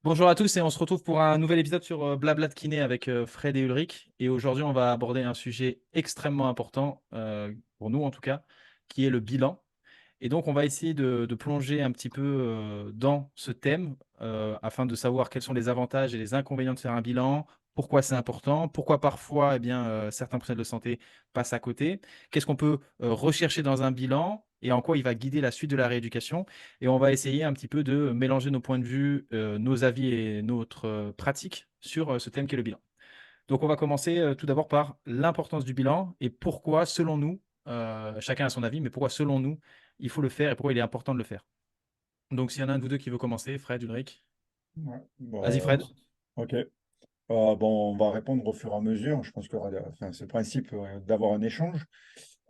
Bonjour à tous et on se retrouve pour un nouvel épisode sur Blabla de Kiné avec Fred et Ulrich. Et aujourd'hui, on va aborder un sujet extrêmement important, pour nous en tout cas, qui est le bilan. Et donc, on va essayer de plonger un petit peu dans ce thème afin de savoir quels sont les avantages et les inconvénients de faire un bilan, pourquoi c'est important, pourquoi parfois certains professionnels de santé passent à côté, qu'est-ce qu'on peut rechercher dans un bilan et en quoi il va guider la suite de la rééducation. Et on va essayer un petit peu de mélanger nos points de vue, nos avis et notre pratique sur ce thème qu'est le bilan. Donc, on va commencer tout d'abord par l'importance du bilan et pourquoi, selon nous, chacun a son avis, mais pourquoi, selon nous, il faut le faire et pourquoi il est important de le faire. Donc, s'il y en a un de vous deux qui veut commencer, Fred, Ulrich, Ouais. vas-y, Bon, Fred. ok. Bon, on va répondre au fur et à mesure. Je pense qu'il y aura, enfin, c'est le principe d'avoir un échange.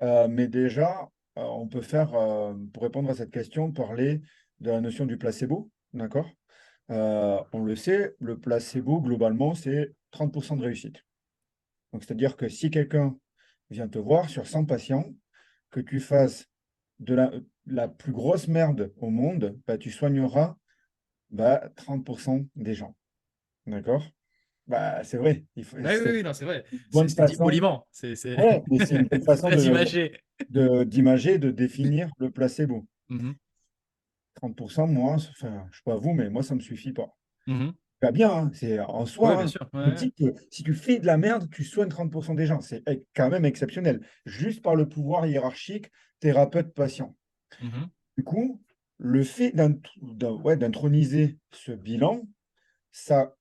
Mais déjà, on peut faire, pour répondre à cette question, parler de la notion du placebo. D'accord? On le sait, le placebo, globalement, c'est 30% de réussite. Donc, c'est-à-dire que si quelqu'un vient te voir sur 100 patients, que tu fasses de la plus grosse merde au monde, bah, tu soigneras 30% des gens. D'accord? Bah, c'est vrai. Oui, oui, C'est oui, non, c'est vrai. une C'est bonne c'est dit façon. poliment. Ouais, mais c'est une bonne C'est façon très imagé. d'imager, de définir le placebo. Mhm, 30%, moi, enfin, je sais pas vous, mais moi, ça me suffit pas. mhm. Pas bien, hein, c'est en Oui, soi, bien hein. sûr. Je Ouais, ouais. dis que si tu fais de la merde, tu soignes 30% des gens. C'est quand même exceptionnel. Juste par le pouvoir hiérarchique, thérapeute-patient. Mhm, Du coup, le fait ouais, d'introniser ce bilan, ça,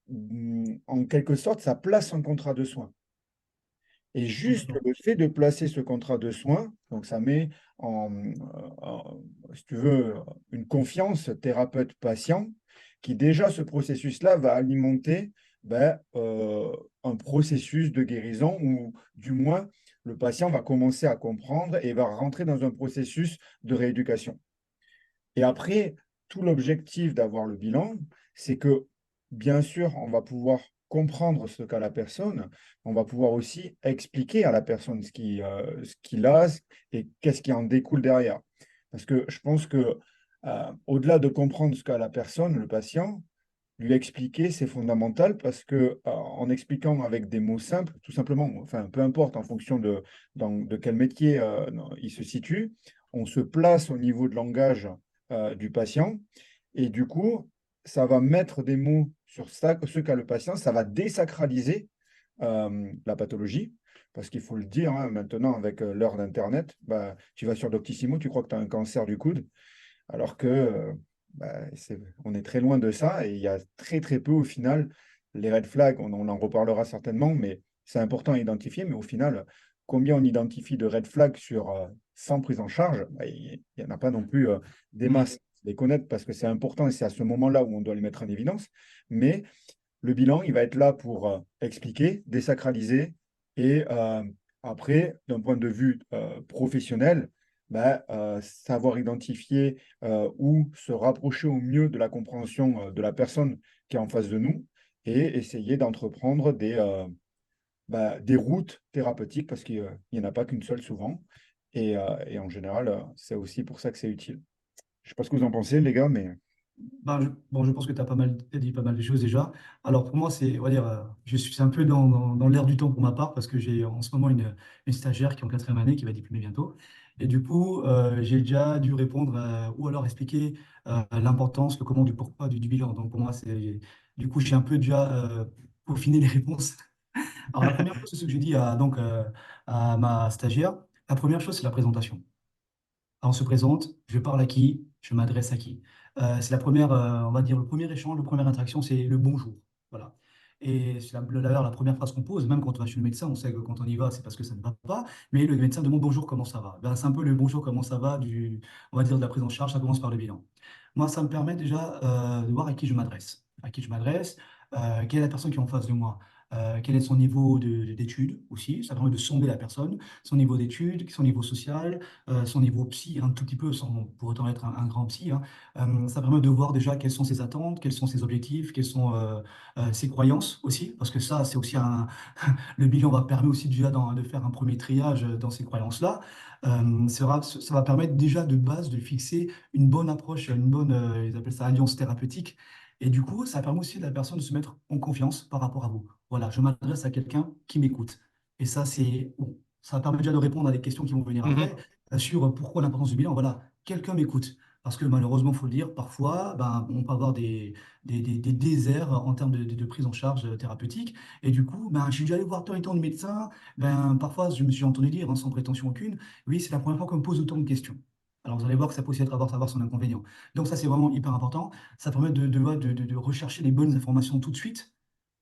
en quelque sorte, ça place un contrat de soins. Et juste mhm, le fait de placer ce contrat de soins, donc ça met si tu veux, une confiance thérapeute-patient, qui déjà, ce processus-là va alimenter un processus de guérison, ou du moins, le patient va commencer à comprendre et va rentrer dans un processus de rééducation. Et après, tout l'objectif d'avoir le bilan, c'est que, bien sûr, on va pouvoir comprendre ce qu'a la personne, on va pouvoir aussi expliquer à la personne ce qu'il a et qu'est-ce qui en découle derrière. Parce que je pense que, au-delà de comprendre ce qu'a la personne, le patient, lui expliquer, c'est fondamental parce que, en expliquant avec des mots simples, tout simplement, enfin, peu importe en fonction de quel métier non, il se situe, on se place au niveau de langage du patient et du coup, ça va mettre des mots sur ça, ce qu'a le patient, ça va désacraliser la pathologie. Parce qu'il faut le dire, hein, maintenant, avec l'heure d'Internet, bah, tu vas sur Doctissimo, tu crois que tu as un cancer du coude, alors que on est très loin de ça et il y a très très peu au final. Les red flags, on en reparlera certainement, mais c'est important à identifier. Mais au final, combien on identifie de red flags sur 100 prises en charge? Bah, il n'y en a pas non plus des mhm. masses. Les connaître parce que c'est important et c'est à ce moment-là où on doit les mettre en évidence. Mais le bilan, il va être là pour expliquer, désacraliser et après, d'un point de vue professionnel, savoir identifier ou se rapprocher au mieux de la compréhension de la personne qui est en face de nous et essayer d'entreprendre des routes thérapeutiques parce qu'il n'y en a pas qu'une seule souvent. Et en général, c'est aussi pour ça que c'est utile. Je ne sais pas ce que vous en pensez, les gars, mais Bon, je pense que tu as pas mal t'as dit pas mal de choses déjà. Alors pour moi, c'est, on va dire, je suis un peu dans l'air du temps pour ma part parce que j'ai en ce moment une stagiaire qui est en quatrième année, qui va diplômer bientôt. Et du coup, j'ai déjà dû répondre ou alors expliquer l'importance, le comment, du pourquoi du bilan. Donc pour moi, du coup, j'ai un peu déjà peaufiné les réponses. Alors la première chose, c'est ce que j'ai dit à ma stagiaire. La première chose, c'est la présentation. On se présente, je parle à qui, je m'adresse à qui. C'est la première, on va dire, le premier échange, la première interaction, c'est le bonjour. Voilà. Et c'est d'ailleurs la première phrase qu'on pose, même quand on va chez le médecin, on sait que quand on y va, c'est parce que ça ne va pas. Mais le médecin demande bonjour, comment ça va? Ben, c'est un peu le bonjour, comment ça va, on va dire, de la prise en charge, ça commence par le bilan. Moi, ça me permet déjà de voir à qui je m'adresse. À qui je m'adresse, quelle est la personne qui est en face de moi. Quel est son niveau d'études aussi, ça permet de sonder la personne, son niveau d'études, son niveau social, son niveau psy, un tout petit peu, sans pour autant être un grand psy, hein. Ça permet de voir déjà quelles sont ses attentes, quels sont ses objectifs, quelles sont ses croyances aussi, parce que ça, c'est aussi le bilan va permettre aussi déjà de faire un premier triage dans ces croyances-là. Ça va permettre déjà de base de fixer une bonne approche, une bonne, ils appellent ça alliance thérapeutique, Et du coup, ça permet aussi à la personne de se mettre en confiance par rapport à vous. Voilà, je m'adresse à quelqu'un qui m'écoute. Et ça, c'est bon, ça permet déjà de répondre à des questions qui vont venir Mhm. après sur pourquoi l'importance du bilan. Voilà, quelqu'un m'écoute. Parce que malheureusement, il faut le dire, parfois, ben, on peut avoir des déserts en termes de prise en charge thérapeutique. Et du coup, ben, je suis déjà allé voir tant et tant de médecins. Ben, parfois, je me suis entendu dire, hein, sans prétention aucune, oui, c'est la première fois qu'on me pose autant de questions. Alors, vous allez voir que ça peut aussi avoir son inconvénient. Donc, ça, c'est vraiment hyper important. Ça permet de rechercher les bonnes informations tout de suite,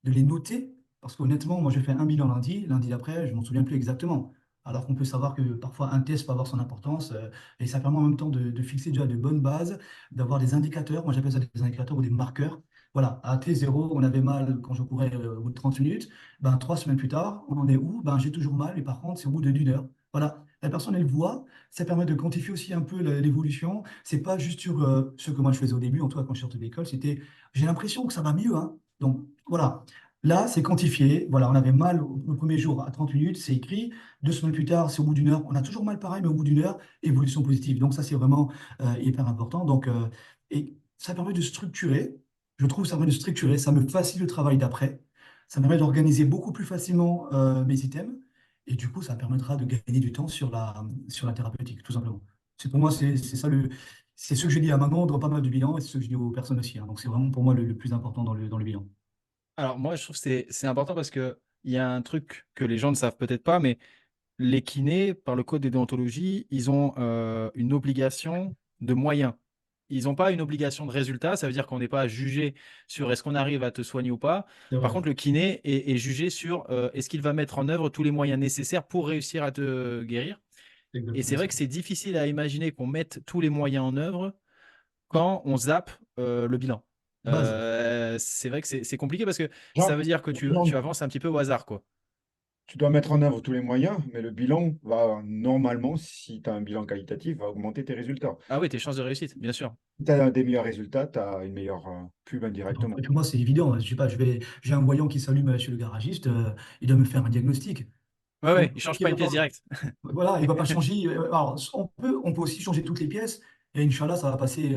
de les noter. Parce qu'honnêtement, moi, j'ai fait un bilan lundi d'après, je m'en souviens plus exactement. Alors qu'on peut savoir que parfois un test peut avoir son importance et ça permet en même temps de fixer déjà de bonnes bases, d'avoir des indicateurs. Moi, j'appelle ça des indicateurs ou des marqueurs. Voilà, à T0, on avait mal quand je courais au bout de 30 minutes. Ben, 3 semaines plus tard, on en est où? Ben, j'ai toujours mal, mais par contre, c'est au bout d'une heure. Voilà, la personne, elle voit, ça permet de quantifier aussi un peu l'évolution. C'est pas juste sur ce que moi je faisais au début, en tout cas quand je sortais de l'école, c'était j'ai l'impression que ça va mieux, hein. Donc voilà, là c'est quantifié. Voilà, on avait mal le premier jour à 30 minutes, c'est écrit. 2 semaines plus tard, c'est au bout d'une heure. On a toujours mal pareil, mais au bout d'une heure, évolution positive. Donc ça c'est vraiment hyper important. Donc, et ça permet de structurer. Je trouve que ça permet de structurer, ça me facilite le travail d'après. Ça me permet d'organiser beaucoup plus facilement mes items. Et du coup, ça permettra de gagner du temps sur la thérapeutique, tout simplement. C'est pour moi, c'est ça c'est ce que j'ai dit à maman dans pas mal de bilans et c'est ce que je dis aux personnes aussi, hein. Donc, c'est vraiment pour moi le plus important dans le bilan. Alors moi, je trouve que c'est important parce que il y a un truc que les gens ne savent peut-être pas, mais les kinés, par le code de déontologie, ils ont une obligation de moyens. Ils n'ont pas une obligation de résultat. Ça veut dire qu'on n'est pas jugé sur est-ce qu'on arrive à te soigner ou pas. C'est Par vrai, contre, le kiné est jugé sur est-ce qu'il va mettre en œuvre tous les moyens nécessaires pour réussir à te guérir. c'est Et c'est exactement vrai ça. que c'est difficile à imaginer qu'on mette tous les moyens en œuvre quand on zappe le bilan. Base. C'est vrai que c'est compliqué parce que ça Jean, veut dire que tu avances un petit peu au hasard, quoi. tu dois mettre en œuvre tous les moyens, mais le bilan va normalement, si tu as un bilan qualitatif, va augmenter tes résultats. Ah oui, tes chances de réussite, bien sûr. Si tu as des meilleurs résultats, tu as une meilleure pub Donc, indirectement. et puis moi, c'est évident. Je sais pas, j'ai un voyant qui s'allume chez le garagiste, il doit me faire un diagnostic. Ouais, Donc, ouais, il change il pas va une pièce pas, directe. voilà, il va pas changer. Alors, on peut aussi changer toutes les pièces et Inch'Allah, ça va passer.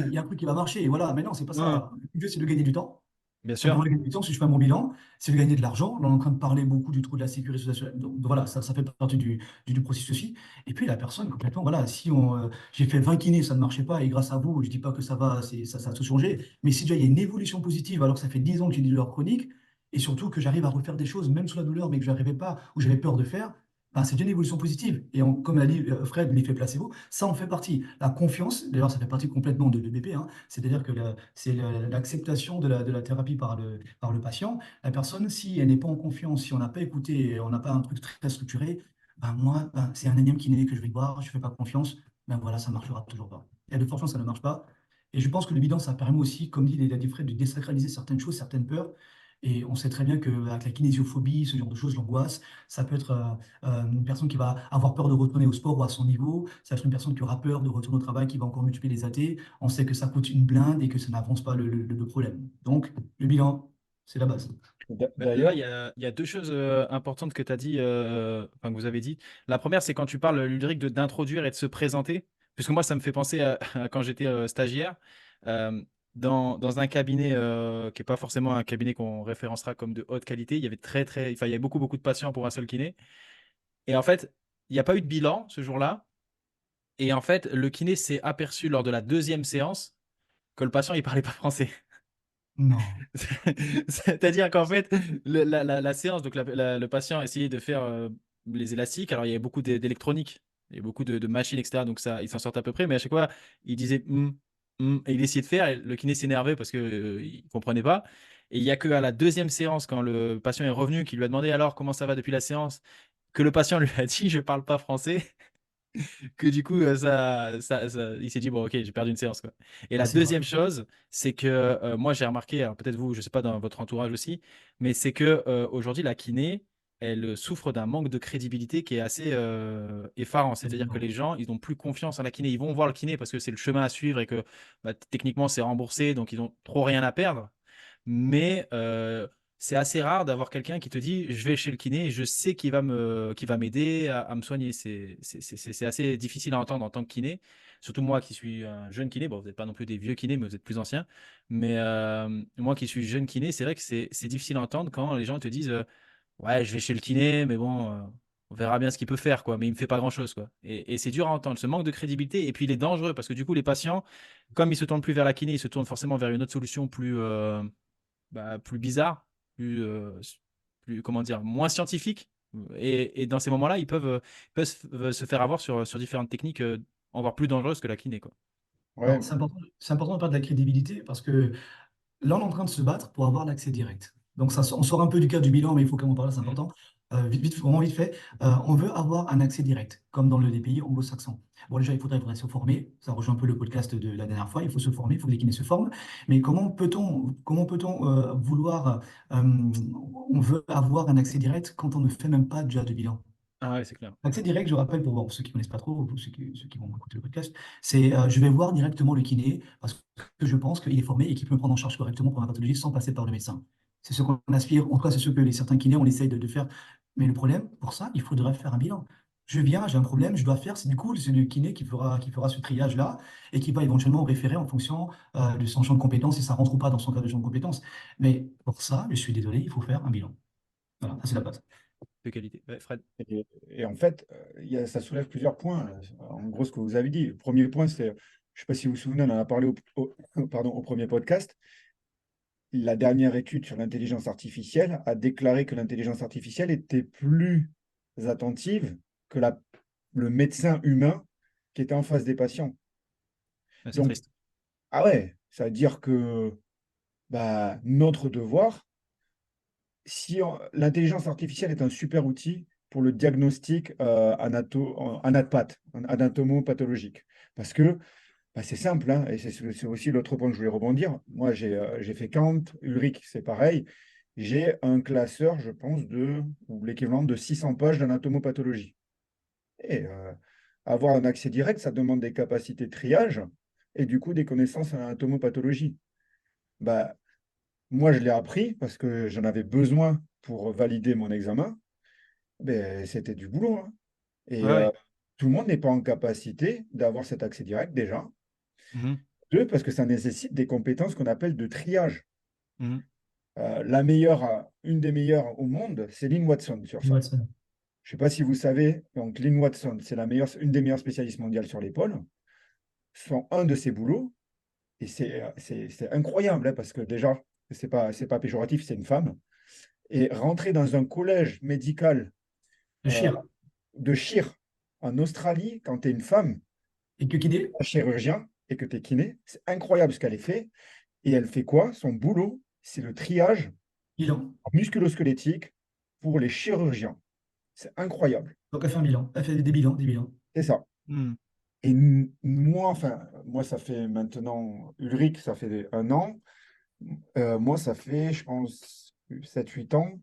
Il y a un truc qui va marcher. Et voilà, mais non, c'est pas Hum, ça. Le but, c'est de gagner du temps. bien Ça me sûr. permet de gagner du temps. Si je fais mon bilan, c'est de gagner de l'argent. Là, on est en train de parler beaucoup du trou de la sécurité sociale. Donc, voilà, ça fait partie du processus aussi. Et puis, la personne, complètement, voilà, si j'ai fait 20 kinés, ça ne marchait pas, et grâce à vous, je dis pas que ça a tout changé, mais si déjà il y a une évolution positive, alors que ça fait 10 ans que j'ai des douleurs chroniques, et surtout que j'arrive à refaire des choses, même sous la douleur, mais que je n'arrivais pas, ou j'avais peur de faire, ben, c'est déjà une évolution positive. Et comme a dit Fred, l'effet placebo, ça en fait partie. La confiance, d'ailleurs, ça fait partie complètement de BP, hein. C'est-à-dire que c'est l'acceptation de la thérapie par le patient. La personne, si elle n'est pas en confiance, si on n'a pas écouté, on n'a pas un truc très structuré, ben moi, ben, c'est un énième kiné que je vais voir, je ne fais pas confiance, ben voilà, ça ne marchera toujours pas. Il y a de fortes chances que ça ne marche pas. Et je pense que le bilan, ça permet aussi, comme dit les Fred, de désacraliser certaines choses, certaines peurs. Et on sait très bien qu'avec la kinésiophobie, ce genre de choses, l'angoisse, ça peut être une personne qui va avoir peur de retourner au sport ou à son niveau. Ça va être une personne qui aura peur de retourner au travail, qui va encore multiplier les athées. On sait que ça coûte une blinde et que ça n'avance pas le problème. Donc, le bilan, c'est la base. Bah, là, D'ailleurs, il y a deux choses importantes que tu as dit, enfin que vous avez dit. La première, c'est quand tu parles, Ludwig, d'introduire et de se présenter. Puisque moi, ça me fait penser à quand j'étais stagiaire, euh, dans un cabinet qui n'est pas forcément un cabinet qu'on référencera comme de haute qualité. Il y avait enfin, il y avait beaucoup, beaucoup de patients pour un seul kiné. Et en fait, il n'y a pas eu de bilan ce jour-là. Et en fait, le kiné s'est aperçu lors de la deuxième séance que le patient, il parlait pas français. Non. C'est-à-dire qu'en fait, la séance, donc le patient a essayé de faire les élastiques. Alors, il y avait beaucoup d'électronique, il y avait beaucoup de machines, etc. Donc, ça, il s'en sortait à peu près. Mais à chaque fois, il disait et il essayait de faire. Et le kiné s'énervait parce qu'il ne comprenait pas. Et il n'y a qu'à la deuxième séance, quand le patient est revenu, qu'il lui a demandé alors comment ça va depuis la séance, que le patient lui a dit je ne parle pas français que du coup, il s'est dit, bon, ok, j'ai perdu une séance, quoi. Et Ah, la c'est vrai. deuxième chose, c'est que moi, j'ai remarqué, alors peut-être vous, je sais pas, dans votre entourage aussi, mais c'est que aujourd'hui, la kiné, elle souffre d'un manque de crédibilité qui est assez effarant. C'est-à-dire que Évidemment. les gens, ils n'ont plus confiance en la kiné. Ils vont voir le kiné parce que c'est le chemin à suivre et que bah, techniquement, c'est remboursé, donc ils n'ont trop rien à perdre. Mais c'est assez rare d'avoir quelqu'un qui te dit je vais chez le kiné et je sais qu'il va m'aider à me soigner. C'est assez difficile à entendre en tant que kiné. Surtout moi qui suis un jeune kiné. Bon, vous n'êtes pas non plus des vieux kinés, mais vous êtes plus anciens. Mais moi qui suis jeune kiné, c'est vrai que c'est difficile à entendre quand les gens te disent ouais, je vais chez le kiné, mais bon, on verra bien ce qu'il peut faire, quoi. Mais il me fait pas grand-chose, quoi. Et c'est dur à entendre, ce manque de crédibilité. Et puis il est dangereux parce que du coup, les patients, comme ils se tournent plus vers la kiné, ils se tournent forcément vers une autre solution plus bizarre, plus, comment dire, moins scientifique. Et dans ces moments-là, ils peuvent se faire avoir sur différentes techniques encore plus dangereuses que la kiné, quoi. Ouais, Alors, c'est important de parler de la crédibilité parce que là, on est en train de se battre pour avoir l'accès direct. Donc, ça, on sort un peu du cadre du bilan, mais il faut quand même en parler, c'est Mhm. important. Vraiment vite fait, on veut avoir un accès direct, comme dans des pays anglo-saxons. Bon, déjà, il faudrait se former. Ça rejoint un peu le podcast de la dernière fois. Il faut se former, il faut que les kinés se forment. Mais comment peut-on vouloir, on veut avoir un accès direct quand on ne fait même pas déjà de bilan? Ah ouais, c'est clair. Accès direct, je rappelle pour ceux qui ne connaissent pas trop, ou ceux qui vont écouter le podcast, c'est je vais voir directement le kiné parce que je pense qu'il est formé et qu'il peut me prendre en charge correctement pour ma pathologie sans passer par le médecin. C'est ce qu'on aspire, en tout cas, c'est ce que certains kinés, on essaye de faire. Mais le problème, pour ça, il faudrait faire un bilan. Je viens, j'ai un problème, je dois faire, c'est du coup, c'est le kiné qui fera ce triage-là et qui va éventuellement référer en fonction de son champ de compétences, si ça rentre ou pas dans son cas de champ de compétences. Mais pour ça, je suis désolé, il faut faire un bilan. Voilà, ça c'est la base. De qualité. Ouais, Fred. et en fait, ça soulève plusieurs points. En gros, ce que vous avez dit. Le premier point, c'est, je ne sais pas si vous vous souvenez, on en a parlé pardon, au premier podcast. La dernière étude sur l'intelligence artificielle a déclaré que l'intelligence artificielle était plus attentive que le médecin humain qui était en face des patients. Ouais, c'est Donc, triste. ah ouais, ça veut dire que bah, notre devoir, si l'intelligence artificielle est un super outil pour le diagnostic anatomopathologique. Parce que bah, c'est simple, hein, et c'est aussi l'autre point que je voulais rebondir. Moi, j'ai fait Kant, Ulrich, c'est pareil. J'ai un classeur, je pense, ou l'équivalent de 600 pages d'anatomopathologie. Et avoir un accès direct, ça demande des capacités de triage et du coup des connaissances en anatomopathologie. Bah, moi, je l'ai appris parce que j'en avais besoin pour valider mon examen. Ben, c'était du boulot, hein. Et Ouais, ouais. tout le monde n'est pas en capacité d'avoir cet accès direct déjà. Mhm. Deux, parce que ça nécessite des compétences qu'on appelle de triage. Mhm. Une des meilleures au monde, c'est Lynn Watson sur Et ça. Watson. Je ne sais pas si vous savez, donc Lynn Watson, c'est une des meilleures spécialistes mondiales sur l'épaule. Un de ses boulots, et c'est incroyable, hein, parce que déjà, c'est pas péjoratif, c'est une femme. Et rentrer dans un collège médical Le euh, chir. de chir en Australie, quand tu es une femme, Et que kiné? un chirurgien, et que tu es kiné, c'est incroyable ce qu'elle a fait. Et elle fait quoi? Son boulot, c'est le triage Bilan. musculo-squelettique pour les chirurgiens. C'est incroyable. Donc, elle fait un bilan. Elle fait des bilans, des bilans. C'est ça. Mhm. Et moi, enfin, moi, ça fait maintenant, Ulrich, ça fait 1 an. Moi, ça fait, je pense, 7 8 ans.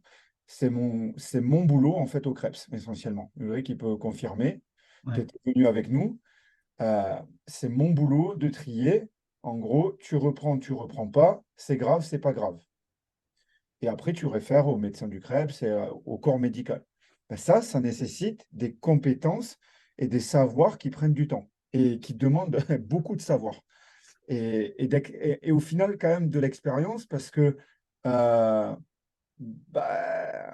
C'est mon boulot, en fait, au Krebs, essentiellement. Ulrich, il peut confirmer, qui Ouais. était venu avec nous. Euh, c'est mon boulot de trier. En gros, tu reprends pas, c'est grave, c'est pas grave. Et après, tu réfères au médecin du Krebs et au corps médical. Ben ça nécessite des compétences et des savoirs qui prennent du temps et qui demandent beaucoup de savoir. Et au final, quand même, de l'expérience, parce que euh,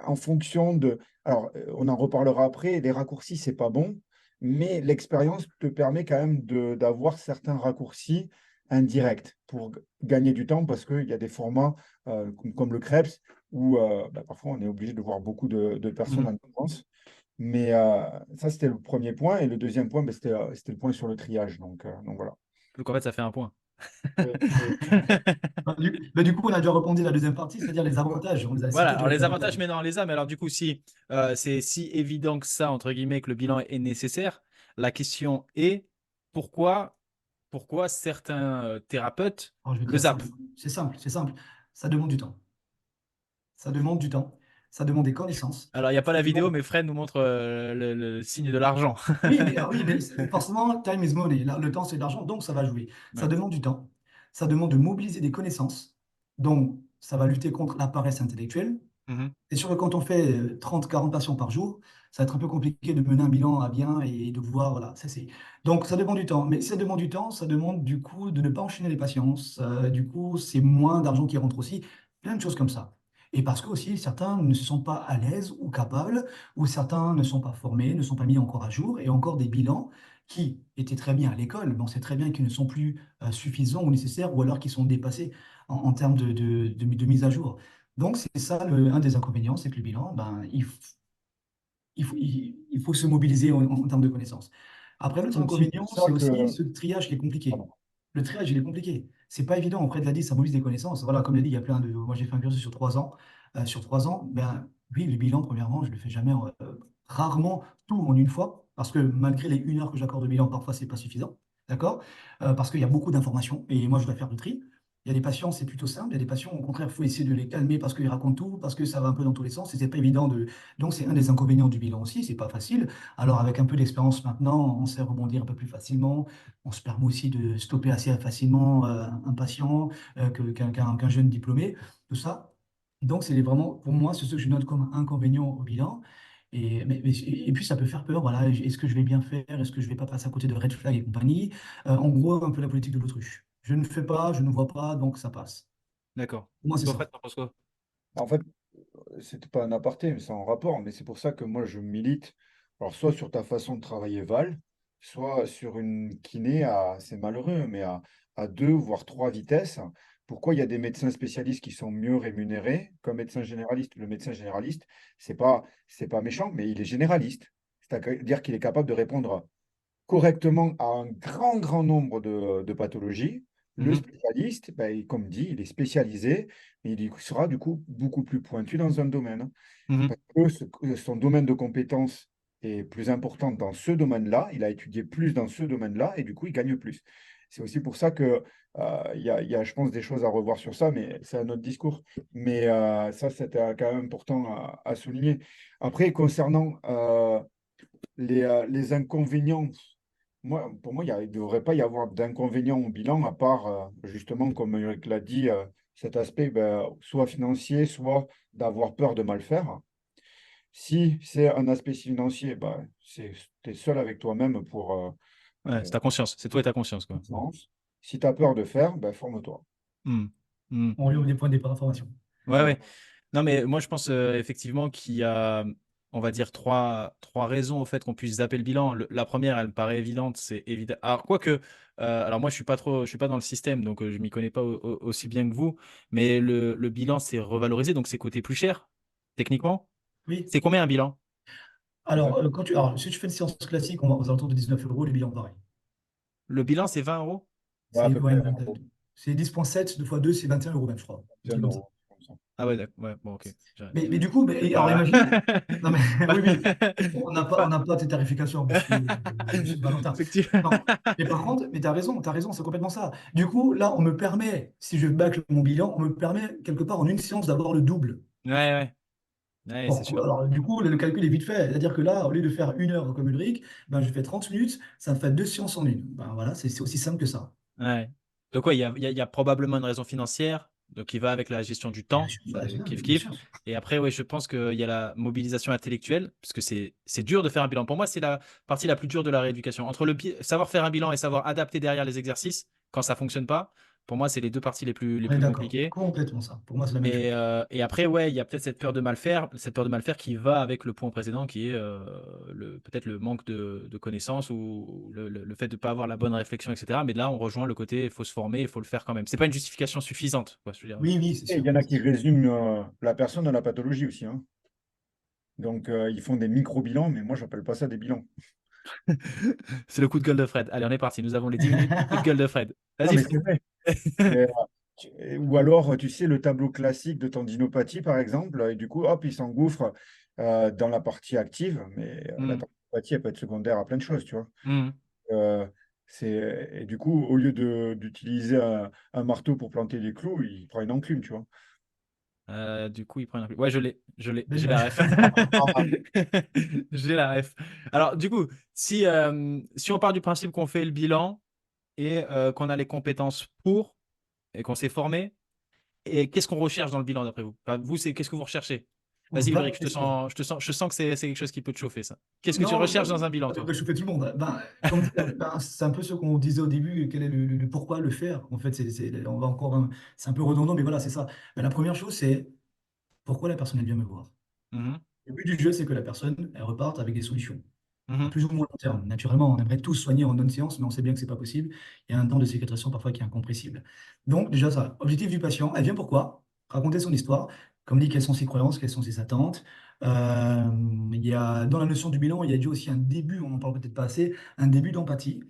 en fonction de... Alors, on en reparlera après, les raccourcis, c'est pas bon, mais l'expérience te permet quand même d'avoir certains raccourcis indirects pour gagner du temps, parce qu'il y a des formats comme le Krebs, où parfois on est obligé de voir beaucoup de personnes Mhm. en avance. Mais ça, c'était le premier point. Et le deuxième point, c'était le point sur le triage. Donc voilà. Donc en fait, ça fait un point. Et Bah, du coup, on a déjà répondu à la deuxième partie, c'est-à-dire les avantages. On les a Voilà, cités tous alors les les avantages, avantages. mais non, on les a. Mais alors du coup, si c'est si évident que ça, entre guillemets, que le bilan est nécessaire, la question est pourquoi certains thérapeutes Alors, je vais te le dire ça. zappent? C'est simple, c'est simple. Ça demande du temps. Ça demande du temps. Ça demande des connaissances. Alors, il n'y a pas Ça la vidéo, demande... mais Fred nous montre le signe de l'argent. Oui, mais forcément, time is money. Le temps, c'est de l'argent, donc ça va jouer. Ça Ouais. demande du temps. Ça demande de mobiliser des connaissances. Donc, ça va lutter contre la paresse intellectuelle. Mhm. C'est sûr que quand on fait 30-40 patients par jour, ça va être un peu compliqué de mener un bilan à bien et de voir, voilà, ça c'est. Donc ça demande du temps. Mais si ça demande du temps, ça demande du coup de ne pas enchaîner les patients. Du coup, c'est moins d'argent qui rentre aussi. Plein de choses comme ça. Et parce que aussi, certains ne se sont pas à l'aise ou capables, ou certains ne sont pas formés, ne sont pas mis encore à jour, et encore des bilans qui étaient très bien à l'école, mais on sait très bien qu'ils ne sont plus suffisants ou nécessaires, ou alors qu'ils sont dépassés en termes de mise à jour. Donc, c'est ça un des inconvénients, c'est que le bilan, ben, il faut se mobiliser en termes de connaissances. Après, C'est l'autre aussi pour inconvénient, ça c'est aussi que. ce triage qui est compliqué. Pardon. Le triage, il est compliqué. C'est pas évident. Après, de la dit, ça mobilise des connaissances. Voilà, comme l'a dit, il y a plein de. Moi, j'ai fait un cursus sur 3 ans. Sur 3 ans, ben, oui, le bilan, premièrement, je le fais jamais, rarement tout en une fois, parce que malgré les 1 heure que j'accorde au bilan, parfois, c'est pas suffisant. D'accord? Parce qu'il y a beaucoup d'informations et moi, je dois faire le tri. Il y a des patients, c'est plutôt simple. Il y a des patients, au contraire, il faut essayer de les calmer parce qu'ils racontent tout, parce que ça va un peu dans tous les sens et c'est pas évident de. Donc, c'est un des inconvénients du bilan aussi. C'est pas facile. Alors, avec un peu d'expérience maintenant, on sait rebondir un peu plus facilement. On se permet aussi de stopper assez facilement un patient qu'un jeune diplômé, tout ça. Donc, c'est vraiment, pour moi, c'est ce que je note comme inconvénient au bilan. Et puis, ça peut faire peur. Voilà, est-ce que je vais bien faire? Est-ce que je vais pas passer à côté de red flag et compagnie? En gros, un peu la politique de l'autruche. Je ne fais pas, je ne vois pas, donc ça passe. D'accord. Pour moi, c'est Toi, ça. Fred, t'en penses quoi? En fait, c'était pas un aparté, mais c'est en rapport. Mais c'est pour ça que moi, je milite. Alors, soit sur ta façon de travailler Val, soit sur une kiné c'est malheureux, mais à deux, voire trois vitesses. Pourquoi il y a des médecins spécialistes qui sont mieux rémunérés qu'un médecin généraliste? Le médecin généraliste, c'est pas méchant, mais il est généraliste. C'est-à-dire qu'il est capable de répondre correctement à un grand, grand nombre de pathologies. Le Mhm. spécialiste, ben, comme dit, il est spécialisé, mais il sera du coup beaucoup plus pointu dans un domaine. Mhm. Parce que son domaine de compétence est plus important dans ce domaine-là, il a étudié plus dans ce domaine-là, et du coup, il gagne plus. C'est aussi pour ça que il y a, je pense, des choses à revoir sur ça, mais c'est un autre discours. Mais ça, c'était quand même important à souligner. Après, concernant les inconvénients, pour moi, il ne devrait pas y avoir d'inconvénients au bilan, à part, justement, comme Eric l'a dit, cet aspect ben, soit financier, soit d'avoir peur de mal faire. Si c'est un aspect financier, ben, tu es seul avec toi-même pour Ouais, c'est ta conscience. C'est toi et ta conscience, quoi. sens. Si tu as peur de faire, ben, forme-toi. Mhm. Mhm. On lui ouvre des points de départ d'information. Ouais, ouais. Non, mais moi, je pense effectivement qu'il y a, on va dire, trois raisons au fait qu'on puisse zapper le bilan. La première, elle me paraît évidente, c'est évident. Alors, quoique, alors moi, je suis pas dans le système, donc je m'y connais pas aussi bien que vous, mais le bilan, c'est revalorisé, donc c'est coûté plus cher, techniquement. Oui. C'est combien un bilan? Alors, si tu fais une séance classique, on va aux alentours de 19 euros, les bilans pareil. Le bilan, c'est 20 euros? Ouais, à C'est peu ouais, près 20 euros, c'est 10,7, 2 fois 2, c'est 21 euros même, je crois. Un 21 truc comme ça. euros, comme ça. Ah ouais, d'accord. Ouais, bon, ok. Mais du coup, alors Bah, imagine, non mais oui, oui, on bah, n'a pas tes tarifications, monsieur Valentin. effectivement. Non. Mais par contre, mais tu as raison, c'est complètement ça. Du coup, là, on me permet, si je bâcle mon bilan, on me permet quelque part en une séance d'avoir le double. Ouais, ouais, ouais, c'est sûr. Alors, du coup, le calcul est vite fait. C'est-à-dire que là, au lieu de faire 1 heure comme Ulrich, ben, je fais 30 minutes, ça me fait 2 séances en une. Ben, voilà, c'est aussi simple que ça. Ouais. Donc, ouais, il y a probablement une raison financière donc, qui va avec la gestion du Bien temps, sûr, bah, kiff bien kiff. sûr. Et après, ouais, je pense qu'il y a la mobilisation intellectuelle, parce que c'est dur de faire un bilan. Pour moi, c'est la partie la plus dure de la rééducation. Entre savoir faire un bilan et savoir adapter derrière les exercices quand ça fonctionne pas, pour moi, c'est les deux parties les On est plus d'accord. compliquées. Complètement ça. Pour moi, c'est la même chose. Et après, ouais, il y a peut-être cette peur de mal faire qui va avec le point précédent, qui est peut-être le manque de connaissances ou le fait de ne pas avoir la bonne réflexion, etc. Mais là, on rejoint le côté, il faut se former, il faut le faire quand même. C'est pas une justification suffisante, quoi, je veux dire. Oui, oui, c'est Et il sûr. y en a qui résument la personne dans la pathologie aussi, hein. Donc, ils font des micro-bilans, mais moi, j'appelle pas ça des bilans. C'est le coup de gueule de Fred. Allez, on est parti. Nous avons les 10 minutes du coup de gueule de Fred. Non, Vas-y, mais c'est Fred. vrai. Ou alors, tu sais, le tableau classique de tendinopathie, par exemple, et du coup, hop, il s'engouffre dans la partie active, mais la Hmm, tendinopathie, elle peut être secondaire à plein de choses, tu vois. hmm. Euh, et du coup, au lieu d'utiliser un marteau pour planter des clous, il prend une enclume, tu vois. Du coup, il prend une. Ouais, Belle j'ai la image. ref. J'ai la ref. Alors, du coup, si on part du principe qu'on fait le bilan et qu'on a les compétences pour et qu'on s'est formé, Et qu'est-ce qu'on recherche dans le bilan d'après vous? Enfin, vous, qu'est-ce que vous recherchez? Vas-y, Vaste Ulrich, question. je sens que c'est quelque chose qui peut te chauffer, ça. Qu'est-ce que tu Non, recherches dans un bilan, ça toi? peut chauffer tout le monde. Ben, comme dit, ben, c'est un peu ce qu'on disait au début, quel est le pourquoi le faire. En fait, on va encore, c'est un peu redondant, mais voilà, c'est ça. Ben, la première chose, c'est pourquoi la personne elle vient me voir. Mhm, Le but du jeu, c'est que la personne, elle reparte avec des solutions. À mhm. plus ou moins long terme. Naturellement, on aimerait tous soigner en non-séance, mais on sait bien que ce n'est pas possible. Il y a un temps de cicatrisation parfois qui est incompressible. Donc, déjà, ça, objectif du patient, elle vient pourquoi? Raconter son histoire, comme dit, quelles sont ses croyances, quelles sont ses attentes. Il y a, dans la notion du bilan, il y a déjà aussi un début, on n'en parle peut-être pas assez, un début d'empathie.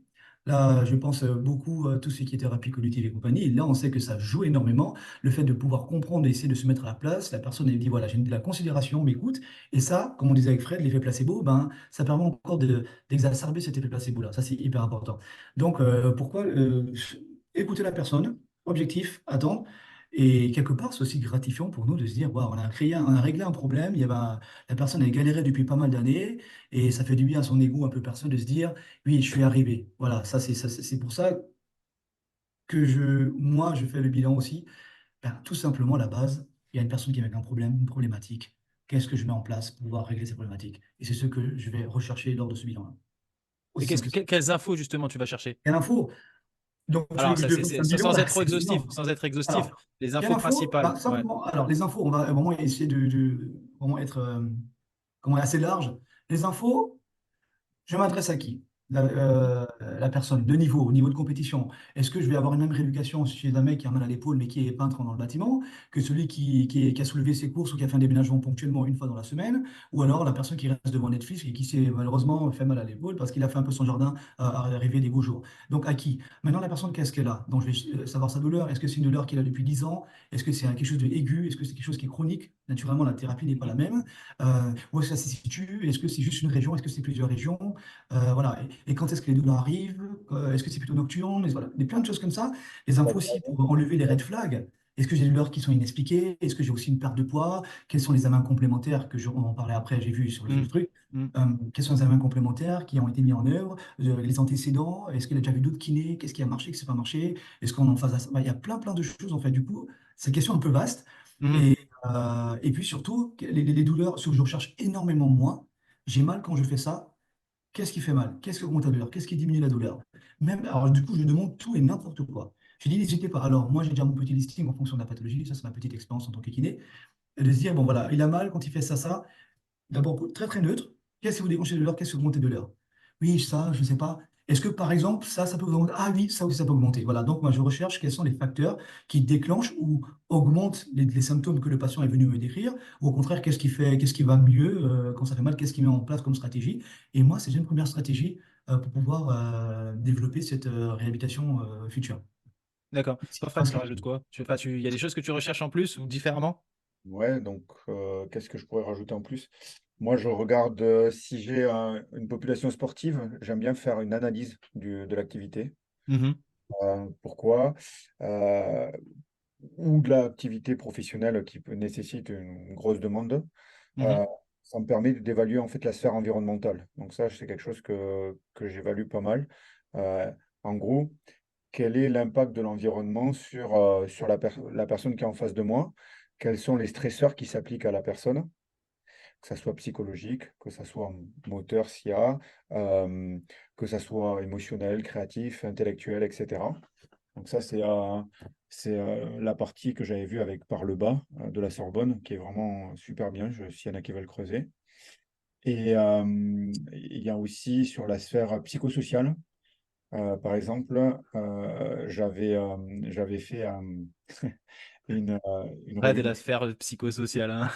Là, je pense beaucoup à tout ce qui est thérapie cognitive et compagnie. Et là, on sait que ça joue énormément. Le fait de pouvoir comprendre et essayer de se mettre à la place, la personne, elle dit, voilà, j'ai de la considération, on m'écoute. Et ça, comme on disait avec Fred, l'effet placebo, ben, ça permet encore d'exacerber cet effet placebo-là. Ça, c'est hyper important. Donc, pourquoi écouter la personne, objectif, attendre. Et quelque part, c'est aussi gratifiant pour nous de se dire, waouh, on a réglé un problème. La personne a galéré depuis pas mal d'années et ça fait du bien à son ego un peu personnel de se dire, oui, je suis arrivé. Voilà, c'est pour ça que moi, je fais le bilan aussi. Ben, tout simplement, à la base, il y a une personne qui est avec un problème, une problématique. Qu'est-ce que je mets en place pour pouvoir régler ces problématiques? Et c'est ce que je vais rechercher lors de ce bilan-là. Et Aussi simple que ça. quelles infos, justement, tu vas chercher? Quelle info? Donc, tu veux Alors, que je fasse un bilan sans là? être trop C'est exhaustif, évident. sans être exhaustif, Alors, les quelle infos info? Bah, principales. Ouais. simplement, alors les infos, on va vraiment essayer de vraiment être comment, assez large. Les infos, je m'adresse à qui? La personne, de niveau, au niveau de compétition. Est-ce que je vais avoir une même rééducation chez un mec qui a mal à l'épaule mais qui est peintre dans le bâtiment que celui qui a soulevé ses courses ou qui a fait un déménagement ponctuellement une fois dans la semaine? Ou alors la personne qui reste devant Netflix et qui s'est malheureusement fait mal à l'épaule parce qu'il a fait un peu son jardin à arriver des beaux jours. Donc à qui? Maintenant, la personne, qu'est-ce qu'elle a? Donc je vais savoir sa douleur. Est-ce que c'est une douleur qu'il a depuis 10 ans? Est-ce que c'est quelque chose de aigu? Est-ce que c'est quelque chose qui est chronique? Naturellement, la thérapie n'est pas la même. Où est-ce que ça se situe? Est-ce que c'est juste une région? Est-ce que c'est plusieurs régions? Voilà. Et quand est-ce que les douleurs arrivent? Est-ce que c'est plutôt nocturne? Et voilà. Il y a plein de choses comme ça. Les infos aussi pour enlever les red flags. Est-ce que j'ai des douleurs qui sont inexpliquées? Est-ce que j'ai aussi une perte de poids? Quels sont les amènes complémentaires on en parlait après, j'ai vu sur le Mm, truc. mm. Quels sont les amènes complémentaires qui ont été mis en œuvre? Les antécédents? Est-ce qu'il a déjà vu d'autres kinés? Qu'est-ce qui a marché? Qu'est-ce qui n'a pas marché? Est-ce qu'on est en phase à ça? Bah, il y a plein de choses en fait. Du coup, c'est une question un peu vaste. Mhm. Et puis surtout, les douleurs, ce que je recherche énormément moi, j'ai mal quand je fais ça. Qu'est-ce qui fait mal? Qu'est-ce qui augmente la douleur? Qu'est-ce qui diminue la douleur? Même, alors, du coup, je demande tout et n'importe quoi. Je dis, n'hésitez pas. Alors, moi, j'ai déjà mon petit listing en fonction de la pathologie. Ça, c'est ma petite expérience en tant que kiné. Et de se dire, bon, voilà, il a mal quand il fait ça. D'abord, très neutre. Qu'est-ce qui vous déclenche de l'heure? Qu'est-ce qui augmente de l'heure? Oui, ça, je ne sais pas. Est-ce que, par exemple, ça peut augmenter? Ah oui, ça aussi, ça peut augmenter. Voilà, donc moi, je recherche quels sont les facteurs qui déclenchent ou augmentent les symptômes que le patient est venu me décrire, ou au contraire, qu'est-ce qui va mieux quand ça fait mal, qu'est-ce qu'il met en place comme stratégie. Et moi, c'est une première stratégie pour pouvoir développer cette réhabilitation future. D'accord. Toi, Fred, Parce tu que- rajoutes quoi? Il y a des choses que tu recherches en plus ou différemment? Ouais, donc qu'est-ce que je pourrais rajouter en plus? Moi, je regarde si j'ai une population sportive, j'aime bien faire une analyse de l'activité. Mhm, Pourquoi? Euh, ou de l'activité professionnelle nécessite une grosse demande. mhm. Euh, Ça me permet d'évaluer en fait la sphère environnementale. Donc ça, c'est quelque chose que j'évalue pas mal. Euh, En gros, quel est l'impact de l'environnement sur la personne qui est en face de moi? Quels sont les stresseurs qui s'appliquent à la personne, que ça soit psychologique, que ça soit moteur, SIA, euh, que ça soit émotionnel, créatif, intellectuel, etc. Donc ça, c'est la partie que j'avais vue avec Par le bas de la Sorbonne, qui est vraiment super bien, s'il y en a qui veulent creuser. Et il y a aussi sur la sphère psychosociale, par exemple, j'avais fait une Fred et revue, la sphère psychosociale, hein.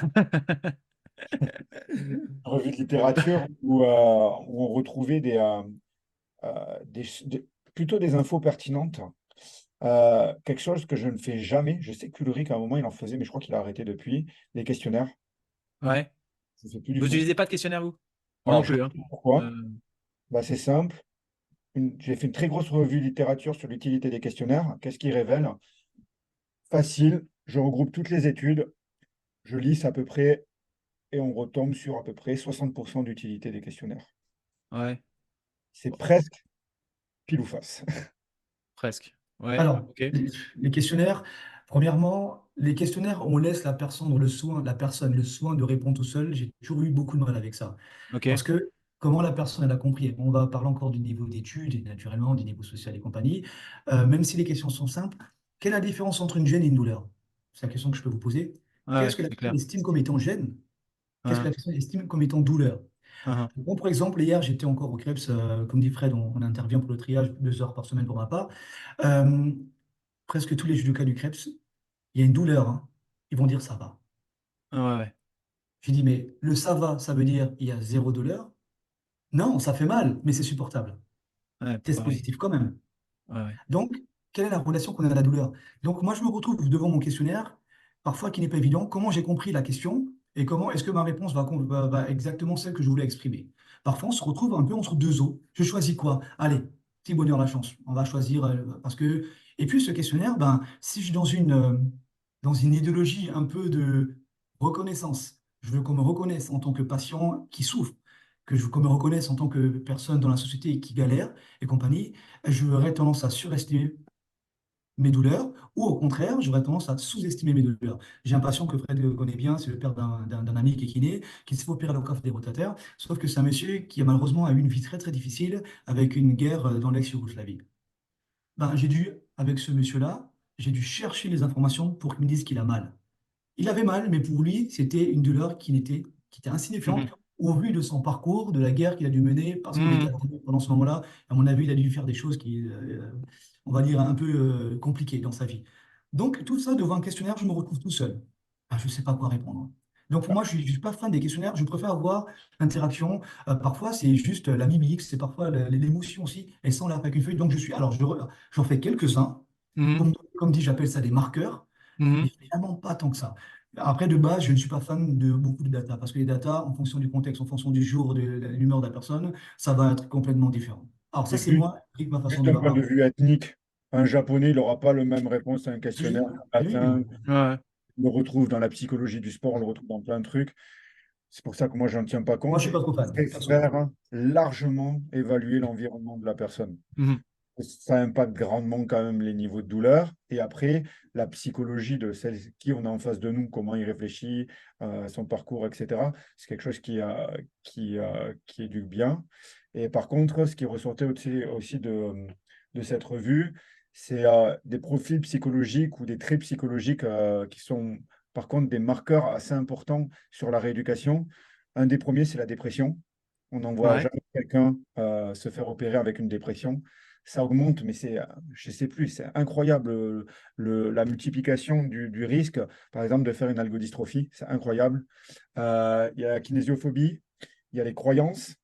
revue de littérature où on retrouvait plutôt des infos pertinentes. Quelque chose que je ne fais jamais, je sais qu'Ulrich, à un moment, il en faisait, mais je crois qu'il a arrêté depuis, les questionnaires. Ouais. Je ne fais plus du Vous tout. n'utilisez pas de questionnaire, vous? Moi non Alors, je plus, hein. sais pourquoi. Euh, Bah, c'est simple. J'ai fait une très grosse revue de littérature sur l'utilité des questionnaires. Qu'est-ce qu'ils révèlent? Facile, je regroupe toutes les études, je lis à peu près, et on retombe sur à peu près 60% d'utilité des questionnaires. ouais, C'est bon, presque pile ou face. presque. Ouais, Alors, ok. les questionnaires, premièrement, les questionnaires, on laisse la personne le soin de répondre tout seul. J'ai toujours eu beaucoup de mal avec ça. Parce Ok. que comment la personne elle a compris, on va parler encore du niveau d'études et naturellement du niveau social et compagnie. Même si les questions sont simples, quelle est la différence entre une gêne et une douleur? C'est la question que je peux vous poser. Ouais, Qu'est-ce ouais, que la c'est personne clair. estime comme étant gêne? Qu'est-ce que Hein, la personne estime comme étant douleur? hein, Bon, par exemple, hier, j'étais encore au Krebs, comme dit Fred, on intervient pour le triage 2 heures par semaine pour ma part. Euh, Presque tous les judokas du Krebs, il y a une douleur, hein. Ils vont dire ça va. hein. Ouais, ouais. Je dis, mais le ça va, ça veut dire il y a zéro douleur? Non, ça fait mal, mais c'est supportable. Ouais, Test pareil. positif quand même. Ouais, ouais. Donc, quelle est la relation qu'on a à la douleur? Donc, moi, je me retrouve devant mon questionnaire, parfois qui n'est pas évident. Comment j'ai compris la question et comment est-ce que ma réponse va exactement celle que je voulais exprimer? Parfois, on se retrouve un peu entre deux eaux. Je choisis quoi? Allez, petit bonheur, la chance. On va choisir parce que. Et puis, ce questionnaire, ben, si je suis dans une idéologie un peu de reconnaissance, je veux qu'on me reconnaisse en tant que patient qui souffre, qu'on me reconnaisse en tant que personne dans la société qui galère et compagnie, j'aurais tendance à surestimer mes douleurs, ou au contraire, j'aurais tendance à sous-estimer mes douleurs. J'ai un patient que Fred connaît bien, c'est le père d'un ami qui est kiné, qui s'est fait opérer le coffre des rotateurs, sauf que c'est un monsieur qui a malheureusement eu une vie très très difficile avec une guerre dans l'ex-Yougoslavie. Ben, avec ce monsieur-là, j'ai dû chercher les informations pour qu'il me dise qu'il a mal. Il avait mal, mais pour lui, c'était une douleur qui était insignifiante Mhm. au vu de son parcours, de la guerre qu'il a dû mener, parce qu'il était Mhm. armé pendant ce moment-là. À mon avis, il a dû faire des choses qui, on va dire, un peu compliquées dans sa vie. Donc, tout ça, devant un questionnaire, je me retrouve tout seul. Ah, je ne sais pas quoi répondre. Donc, pour moi, je ne suis pas fan des questionnaires. Je préfère avoir l'interaction. Parfois, c'est juste la mimique, c'est parfois l'émotion aussi, et sans la avec une feuille. Donc, j'en fais quelques-uns. Mhm. Comme dit, j'appelle ça des marqueurs Mhm. mais vraiment pas tant que ça. Après, de base, je ne suis pas fan de beaucoup de data, parce que les data, en fonction du contexte, en fonction du jour, de l'humeur de la personne, ça va être complètement différent. Alors ça, Et c'est juste, moi, avec ma façon juste de d'un voir. point de vue ethnique, un Japonais, il n'aura pas le même réponse à un questionnaire Oui, qu'un oui. Latin. Ouais, On le retrouve dans la psychologie du sport, on le retrouve dans plein de trucs. C'est pour ça que moi, je n'en tiens pas Moi, je compte. suis Et pas trop je fan, perso. préfère largement évaluer l'environnement de la personne. Mhm. Ça impacte grandement quand même les niveaux de douleur. Et après, la psychologie de celle qui on a en face de nous, comment il réfléchit, son parcours, etc. C'est quelque chose qui éduque bien. Et par contre, ce qui ressortait aussi de cette revue, c'est des profils psychologiques ou des traits psychologiques qui sont par contre des marqueurs assez importants sur la rééducation. Un des premiers, c'est la dépression. On n'en voit Ouais. jamais quelqu'un se faire opérer avec une dépression. Ça augmente, mais je sais plus, c'est incroyable la multiplication du risque, par exemple, de faire une algodystrophie. C'est incroyable. Il y a la kinésiophobie, il y a les croyances.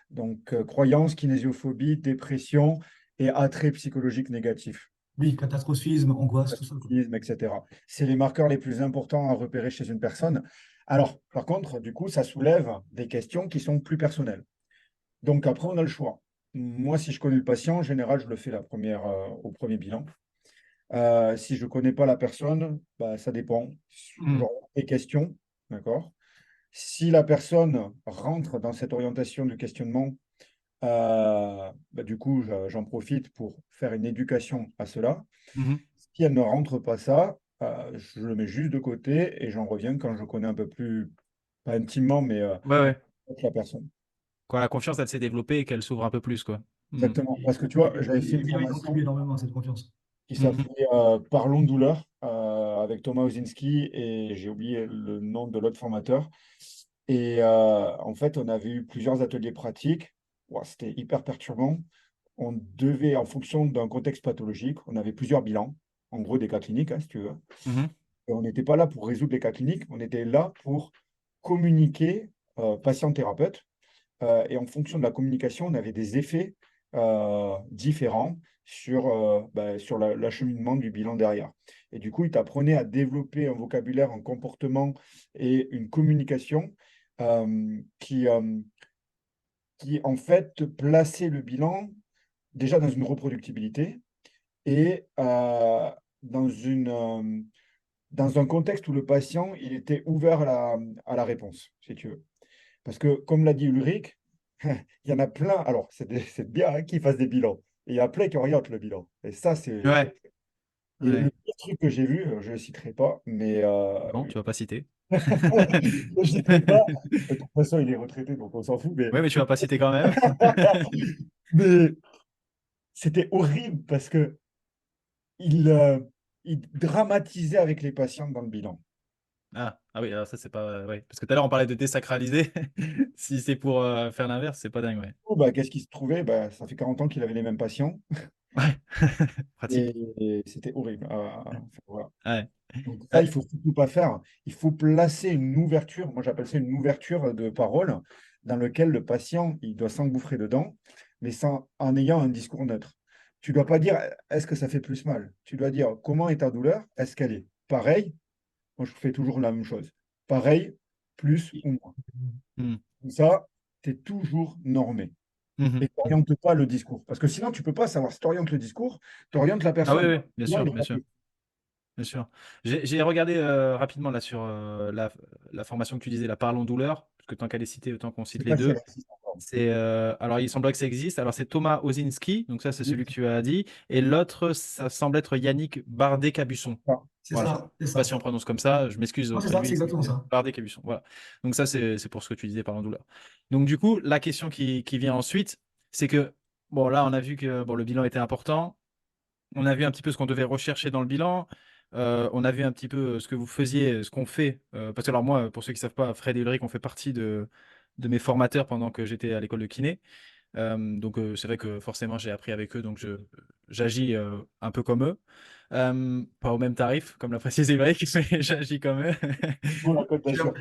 Donc, croyances, kinésiophobie, dépression et attrait psychologique négatif, Oui, catastrophisme, angoisse, tout ça, quoi. autisme, etc. C'est les marqueurs les plus importants à repérer chez une personne. Alors, par contre, du coup, ça soulève des questions qui sont plus personnelles. Donc après, on a le choix. Moi, si je connais le patient, en général, je le fais au premier bilan. Si je ne connais pas la personne, bah, ça dépend. Mhm. Genre, les questions, d'accord? Si la personne rentre dans cette orientation du questionnement, bah, du coup, j'en profite pour faire une éducation à cela. Mhm. Si elle ne rentre pas ça, je le mets juste de côté et j'en reviens quand je connais un peu plus, pas intimement, mais Ouais, ouais. la personne. Quand la confiance, elle s'est développée et qu'elle s'ouvre un peu plus, quoi. Mhm. Exactement. Parce que tu vois, j'avais fait Les une bilan, il contribue formation énormément à cette confiance. qui Mhm. s'appelait Parlons de douleur avec Thomas Osinski et j'ai oublié le nom de l'autre formateur. Et en fait, on avait eu plusieurs ateliers pratiques. Ouah, c'était hyper perturbant. On devait, en fonction d'un contexte pathologique, on avait plusieurs bilans, en gros des cas cliniques, hein, si tu veux. Mhm. Et on n'était pas là pour résoudre les cas cliniques, on était là pour communiquer patient-thérapeute et en fonction de la communication, on avait des effets différents sur l'acheminement du bilan derrière. Et du coup, il t'apprenait à développer un vocabulaire, un comportement et une communication euh, qui, euh, qui, en fait, plaçait le bilan déjà dans une reproductibilité et dans dans un contexte où le patient, il était ouvert à la réponse, si tu veux. Parce que, comme l'a dit Ulrich, il y en a plein. Alors, c'est bien hein, qu'ils fassent des bilans. Et après, qui oriente le bilan. Et ça, c'est. Ouais, Et le ouais. pire truc que j'ai vu, je ne le citerai pas, mais Non, tu vas pas citer. je ne citerai pas. De toute façon, il est retraité, donc on s'en fout. Mais, Ouais, mais tu vas pas citer quand même. mais c'était horrible parce que il dramatisait avec les patients dans le bilan. Ah oui, alors ça c'est pas. Ouais. Parce que tout à l'heure on parlait de désacraliser. Si c'est pour faire l'inverse, c'est pas dingue, ouais. Oh, bah, qu'est-ce qui se trouvait? Bah, ça fait 40 ans qu'il avait les mêmes patients Ouais. Pratique. et c'était horrible. Voilà. Ouais. Donc ça, il Ouais. faut surtout pas faire. Il faut placer une ouverture, moi j'appelle ça une ouverture de parole, dans lequel le patient, il doit s'engouffrer dedans, mais en ayant un discours neutre. Tu dois pas dire, est-ce que ça fait plus mal? Tu dois dire, comment est ta douleur? Est-ce qu'elle est pareille? Moi, je fais toujours la même chose. Pareil, plus ou moins. Hmm. Comme ça, tu es toujours normé. Mhm. Et tu Mhm. n'orientes pas le discours. Parce que sinon, tu ne peux pas savoir si tu orientes le discours, tu orientes la Ah oui, personne. oui, bien Là, il sûr, est bien pas sûr. plus. Bien sûr. J'ai regardé rapidement là sur la formation que tu disais, la Parlons douleur, parce que tant qu'à les citer, autant qu'on Je cite sais les pas si elle deux. existe encore. C'est alors il semblerait que ça existe. Alors c'est Thomas Osinski, donc ça c'est Oui, celui que tu as dit, et l'autre ça semble être Yannick Bardet-Cabusson. ah, C'est Voilà. ça, c'est Je sais pas ça. si on prononce comme ça, je m'excuse Non, c'est auprès de ça, c'est lui, mais exactement ça. Bardet-Cabusson. Voilà. Donc ça c'est pour ce que tu disais par douleur. Donc du coup la question qui vient ensuite, c'est que bon là on a vu que bon le bilan était important. On a vu un petit peu ce qu'on devait rechercher dans le bilan. On a vu un petit peu ce que vous faisiez, ce qu'on fait. Parce que alors moi, pour ceux qui ne savent pas, Fred et Ulrich ont fait partie de mes formateurs pendant que j'étais à l'école de kiné. Donc c'est vrai que forcément j'ai appris avec eux, donc j'agis un peu comme eux. Pas au même tarif, comme l'a précisé Ulrich, mais j'agis comme eux. pour la Côte d'Azur.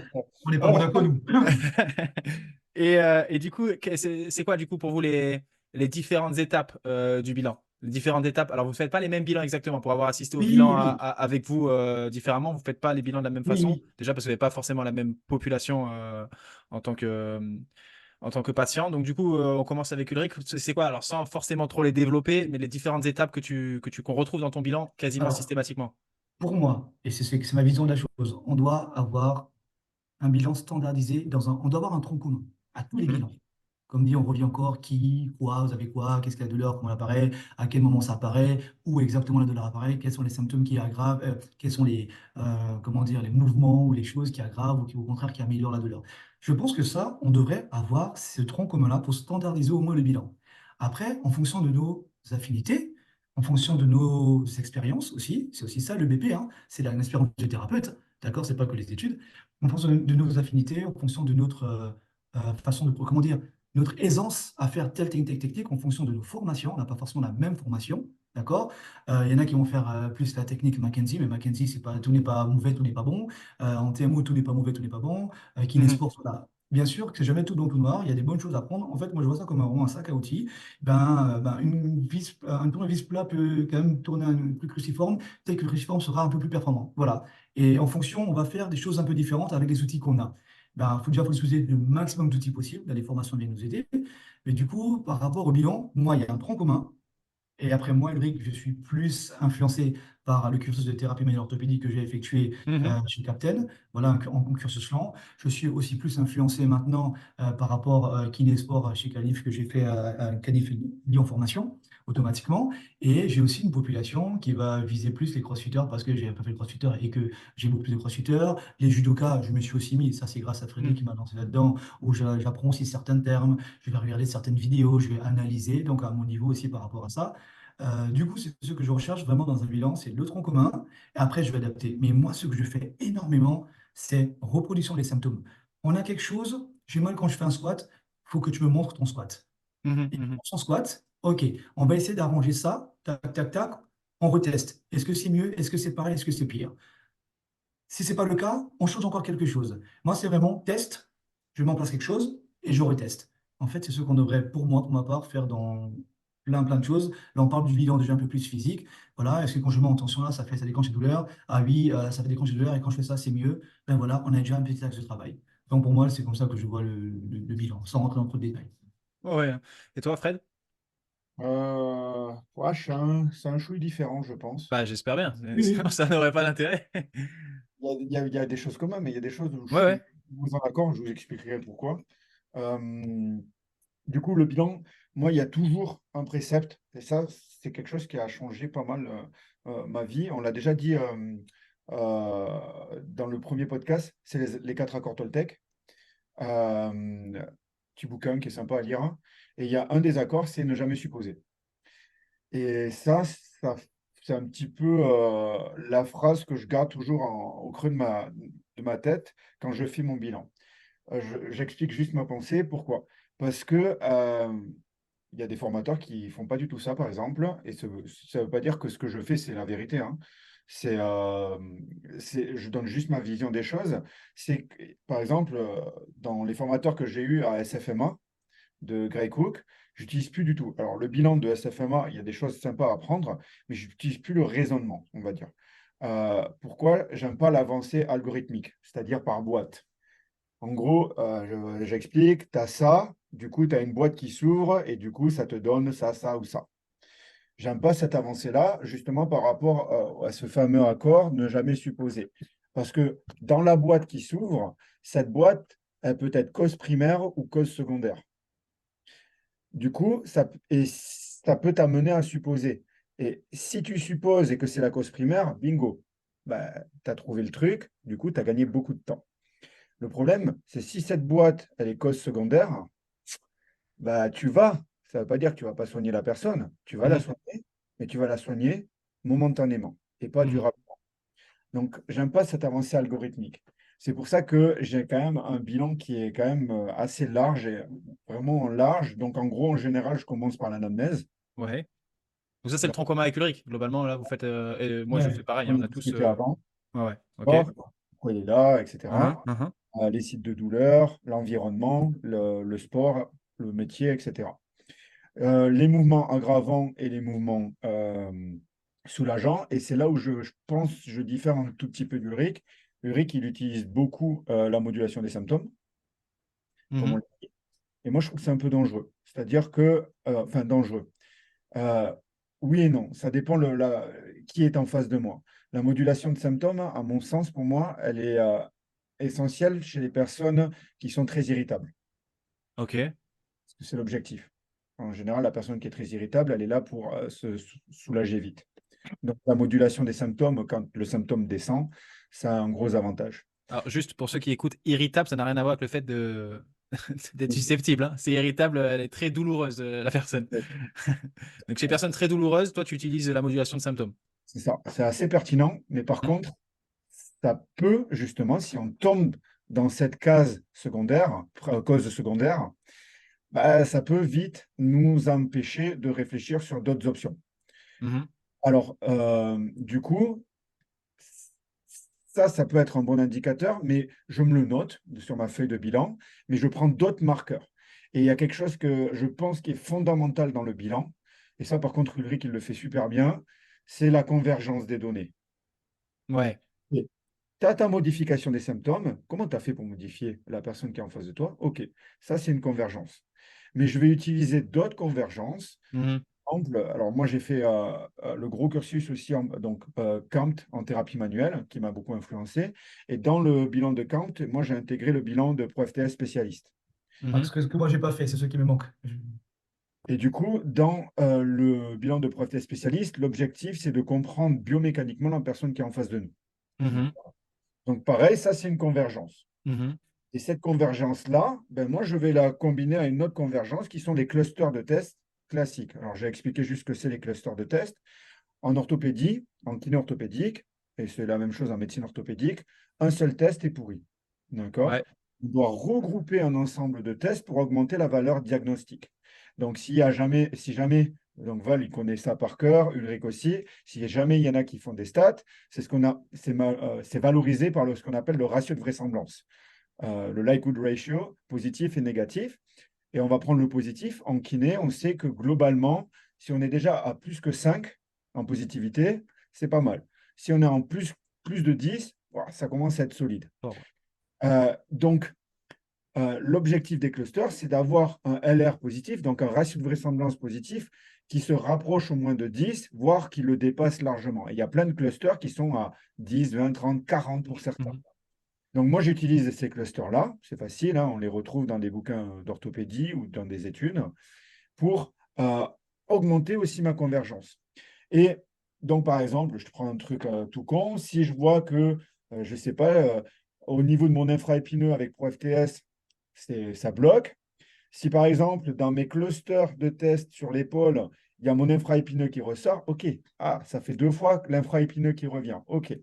On n'est pas Monaco, nous. Et du coup, c'est quoi du coup pour vous les différentes étapes du bilan? Les différentes étapes. Alors, vous ne faites pas les mêmes bilans exactement. Pour avoir assisté au bilan Oui, oui, avec vous différemment, vous ne faites pas les bilans de la même oui, façon. oui. Déjà parce que vous n'avez pas forcément la même population en tant que, euh, en tant que patient. Donc, du coup, on commence avec Ulrich. C'est quoi? Alors, sans forcément trop les développer, mais les différentes étapes qu'on retrouve dans ton bilan quasiment Alors, systématiquement. pour moi, et c'est ma vision de la chose, on doit avoir un bilan standardisé on doit avoir un tronc commun à tous les Mhm. bilans. Comme dit, on revient encore qui, quoi, vous avez quoi, qu'est-ce que la douleur, comment elle apparaît, à quel moment ça apparaît, où exactement la douleur apparaît, quels sont les symptômes qui aggravent, quels sont comment dire, les mouvements ou les choses qui aggravent ou qui, au contraire, qui améliorent la douleur. Je pense que ça, on devrait avoir ce tronc commun-là pour standardiser au moins le bilan. Après, en fonction de nos affinités, en fonction de nos expériences aussi, c'est aussi ça le BP, hein, c'est l'expérience du thérapeute, d'accord, c'est pas que les études, en fonction de nos affinités, en fonction de notre façon de, comment dire, notre aisance à faire telle technique en fonction de nos formations. On n'a pas forcément la même formation, d'accord? Il y en a qui vont faire plus la technique Mackenzie, mais Mackenzie, c'est pas, tout n'est pas mauvais, tout n'est pas bon. En TMO, tout n'est pas mauvais, tout n'est pas bon. Mhm. Kinesport, voilà. Bien sûr que c'est jamais tout dans tout noir, il y a des bonnes choses à prendre. En fait, moi, je vois ça comme un sac à outils. Un tournevis plat peut quand même tourner un plus cruciforme, tel que le cruciforme sera un peu plus performant. Voilà. Et en fonction, on va faire des choses un peu différentes avec les outils qu'on a. Ben, faut utiliser le maximum d'outils possibles. Là, les formations viennent nous aider. Mais du coup, par rapport au bilan, moi, il y a un tronc commun. Et après moi, Ulrich, je suis plus influencé par le cursus de thérapie manuelle orthopédique que j'ai effectué Mhm. chez Captain, voilà, en cursus lent. Je suis aussi plus influencé maintenant par rapport kinésport chez Canif que j'ai fait à Canif Lyon Formation automatiquement. Et j'ai aussi une population qui va viser plus les crossfitters parce que j'ai pas fait le crossfitter et que j'ai beaucoup plus de crossfitters. Les judokas, je me suis aussi mis, ça c'est grâce à Frédéric Mhm. qui m'a lancé là-dedans, où j'apprends aussi certains termes, je vais regarder certaines vidéos, je vais analyser, donc à mon niveau aussi par rapport à ça. Du coup, c'est ce que je recherche vraiment dans un bilan, c'est le tronc commun. Et après, je vais adapter. Mais moi, ce que je fais énormément, c'est reproduction des symptômes. On a quelque chose, j'ai mal quand je fais un squat, il faut que tu me montres ton squat. Mhm. Et tu Mhm. montres son squat, ok, on va essayer d'arranger ça, tac, tac, tac, on reteste. Est-ce que c'est mieux? Est-ce que c'est pareil? Est-ce que c'est pire? Si ce n'est pas le cas, on change encore quelque chose. Moi, c'est vraiment test, je mets en place quelque chose et je reteste. En fait, c'est ce qu'on devrait, pour moi, pour ma part, faire dans plein de choses. Là, on parle du bilan déjà un peu plus physique. Voilà, est-ce que quand je mets en tension là, ça déclenche des douleurs? Ah oui, ça fait déclencher des douleurs et quand je fais ça, c'est mieux. Ben voilà, on a déjà un petit axe de travail. Donc pour moi, c'est comme ça que je vois le bilan, sans rentrer dans trop de détails. Ouais. Et toi, Fred? Ouais, c'est un chouï différent, je pense. Bah, j'espère bien. Oui, Sinon, oui. ça n'aurait pas d'intérêt. Il y a des choses communes, mais il y a des choses où je Ouais, suis ouais. vous en accord, je vous expliquerai pourquoi. Euh, Du coup, le bilan, moi, il y a toujours un précepte, et ça, c'est quelque chose qui a changé pas mal ma vie. On l'a déjà dit dans le premier podcast, c'est les 4 accords Toltec. Euh, Petit bouquin qui est sympa à lire, hein. Et il y a un des accords, c'est ne jamais supposer. Et ça c'est un petit peu la phrase que je garde toujours au creux de ma tête quand je fais mon bilan. J'explique juste ma pensée. Pourquoi? Parce que il y a des formateurs qui font pas du tout ça, par exemple, et ça ne veut pas dire que ce que je fais, c'est la vérité, hein. C'est, je donne juste ma vision des choses. C'est, par exemple, dans les formateurs que j'ai eus à SFMA de Gray Cook, j'utilise plus du tout. Alors, le bilan de SFMA, il y a des choses sympas à apprendre, mais je n'utilise plus le raisonnement, on va dire. Pourquoi? J'aime pas l'avancée algorithmique, c'est-à-dire par boîte. En gros, j'explique, tu as ça, du coup, tu as une boîte qui s'ouvre et du coup, ça te donne ça, ça ou ça. J'aime pas cette avancée-là, justement par rapport à ce fameux accord, ne jamais supposer. Parce que dans la boîte qui s'ouvre, cette boîte, elle peut être cause primaire ou cause secondaire. Du coup, ça peut t'amener à supposer. Et si tu supposes et que c'est la cause primaire, bingo, bah, tu as trouvé le truc, du coup, tu as gagné beaucoup de temps. Le problème, c'est si cette boîte, elle est cause secondaire, bah, ça ne veut pas dire que tu ne vas pas soigner la personne, tu vas la Mhm. soigner, mais tu vas la soigner momentanément et pas Mhm. durablement. Donc, j'aime pas cette avancée algorithmique. C'est pour ça que j'ai quand même un bilan qui est quand même assez large et vraiment large. Donc, en gros, en général, je commence par l'anamnèse. Ouais. Donc ça, c'est le Donc, tronc commun avec Ulrich. Globalement, là, vous faites... et moi, je Ouais. fais pareil, hein, on on a a tous... discuté avant, Ouais, ouais. OK. d'accord, pourquoi il est là, Uhum, etc. uhum. Les sites de douleur, l'environnement, le sport, le métier, etc. Les mouvements aggravants et les mouvements soulageants. Et c'est là où je pense, je diffère un tout petit peu d'Ulrich. Ulrich, il utilise beaucoup la modulation des symptômes, comme on Mhm. l'a dit. Et moi, je trouve que c'est un peu dangereux. C'est-à-dire que, enfin, dangereux. Euh, oui et non, ça dépend qui est en face de moi. La modulation de symptômes, à mon sens, pour moi, elle est essentielle chez les personnes qui sont très irritables. OK. Parce que c'est l'objectif. En général, la personne qui est très irritable, elle est là pour se soulager vite. Donc, la modulation des symptômes, quand le symptôme descend, ça a un gros avantage. Alors, juste pour ceux qui écoutent, irritable, ça n'a rien à voir avec le fait de d'être Oui, susceptible, hein. C'est irritable, elle est très douloureuse, la personne. Donc, chez personnes très douloureuses, toi, tu utilises la modulation de symptômes. c'est ça. C'est assez pertinent, mais par Mhm. contre, ça peut, justement, si on tombe dans cette case secondaire, cause secondaire, bah, ça peut vite nous empêcher de réfléchir sur d'autres options. Mhm. Alors, du coup, ça peut être un bon indicateur, mais je me le note sur ma feuille de bilan, mais je prends d'autres marqueurs. Et il y a quelque chose que je pense qui est fondamental dans le bilan, et ça, par contre, Ulrich, il le fait super bien, c'est la convergence des données. Ouais. Tu as ta modification des symptômes. Comment tu as fait pour modifier la personne qui est en face de toi? OK, ça, c'est une convergence. Mais je vais utiliser d'autres convergences. Mhm. Exemple, alors moi, j'ai fait le gros cursus aussi, donc Kant en thérapie manuelle, qui m'a beaucoup influencé. Et dans le bilan de Kant, moi, j'ai intégré le bilan de ProFTS spécialiste. Ah, Mhm. ce que moi, j'ai pas fait, c'est ce qui me manque. Et du coup, dans le bilan de ProFTS spécialiste, l'objectif, c'est de comprendre biomécaniquement la personne qui est en face de nous. Mhm. Donc, pareil, ça, c'est une convergence. Mhm. Et cette convergence-là, ben moi, je vais la combiner à une autre convergence qui sont les clusters de tests classiques. Alors, j'ai expliqué juste ce que c'est les clusters de tests. En orthopédie, en kiné orthopédique, et c'est la même chose en médecine orthopédique, un seul test est pourri. D'accord? Ouais. On doit regrouper un ensemble de tests pour augmenter la valeur diagnostique. Donc, si jamais, donc Val, il connaît ça par cœur, Ulrich aussi, si jamais il y en a qui font des stats, c'est valorisé par ce qu'on appelle le ratio de vraisemblance, le likelihood ratio, positif et négatif. Et on va prendre le positif. En kiné, on sait que globalement, si on est déjà à plus que 5 en positivité, c'est pas mal. Si on est en plus de 10, ouah, ça commence à être solide. Fort. Donc, l'objectif des clusters, c'est d'avoir un LR positif, donc un ratio de vraisemblance positif, qui se rapproche au moins de 10, voire qui le dépasse largement. Et il y a plein de clusters qui sont à 10, 20, 30, 40 pour certains. Mhm. Donc, moi, j'utilise ces clusters-là. C'est facile, hein, on les retrouve dans des bouquins d'orthopédie ou dans des études pour augmenter aussi ma convergence. Et donc, par exemple, je te prends un truc tout con. Si je vois que, je ne sais pas, au niveau de mon infraépineux avec ProFTS, ça bloque. Si par exemple, dans mes clusters de tests sur l'épaule, il y a mon infraépineux qui ressort, OK. Ah, ça fait 2 fois l'infraépineux qui revient. OK.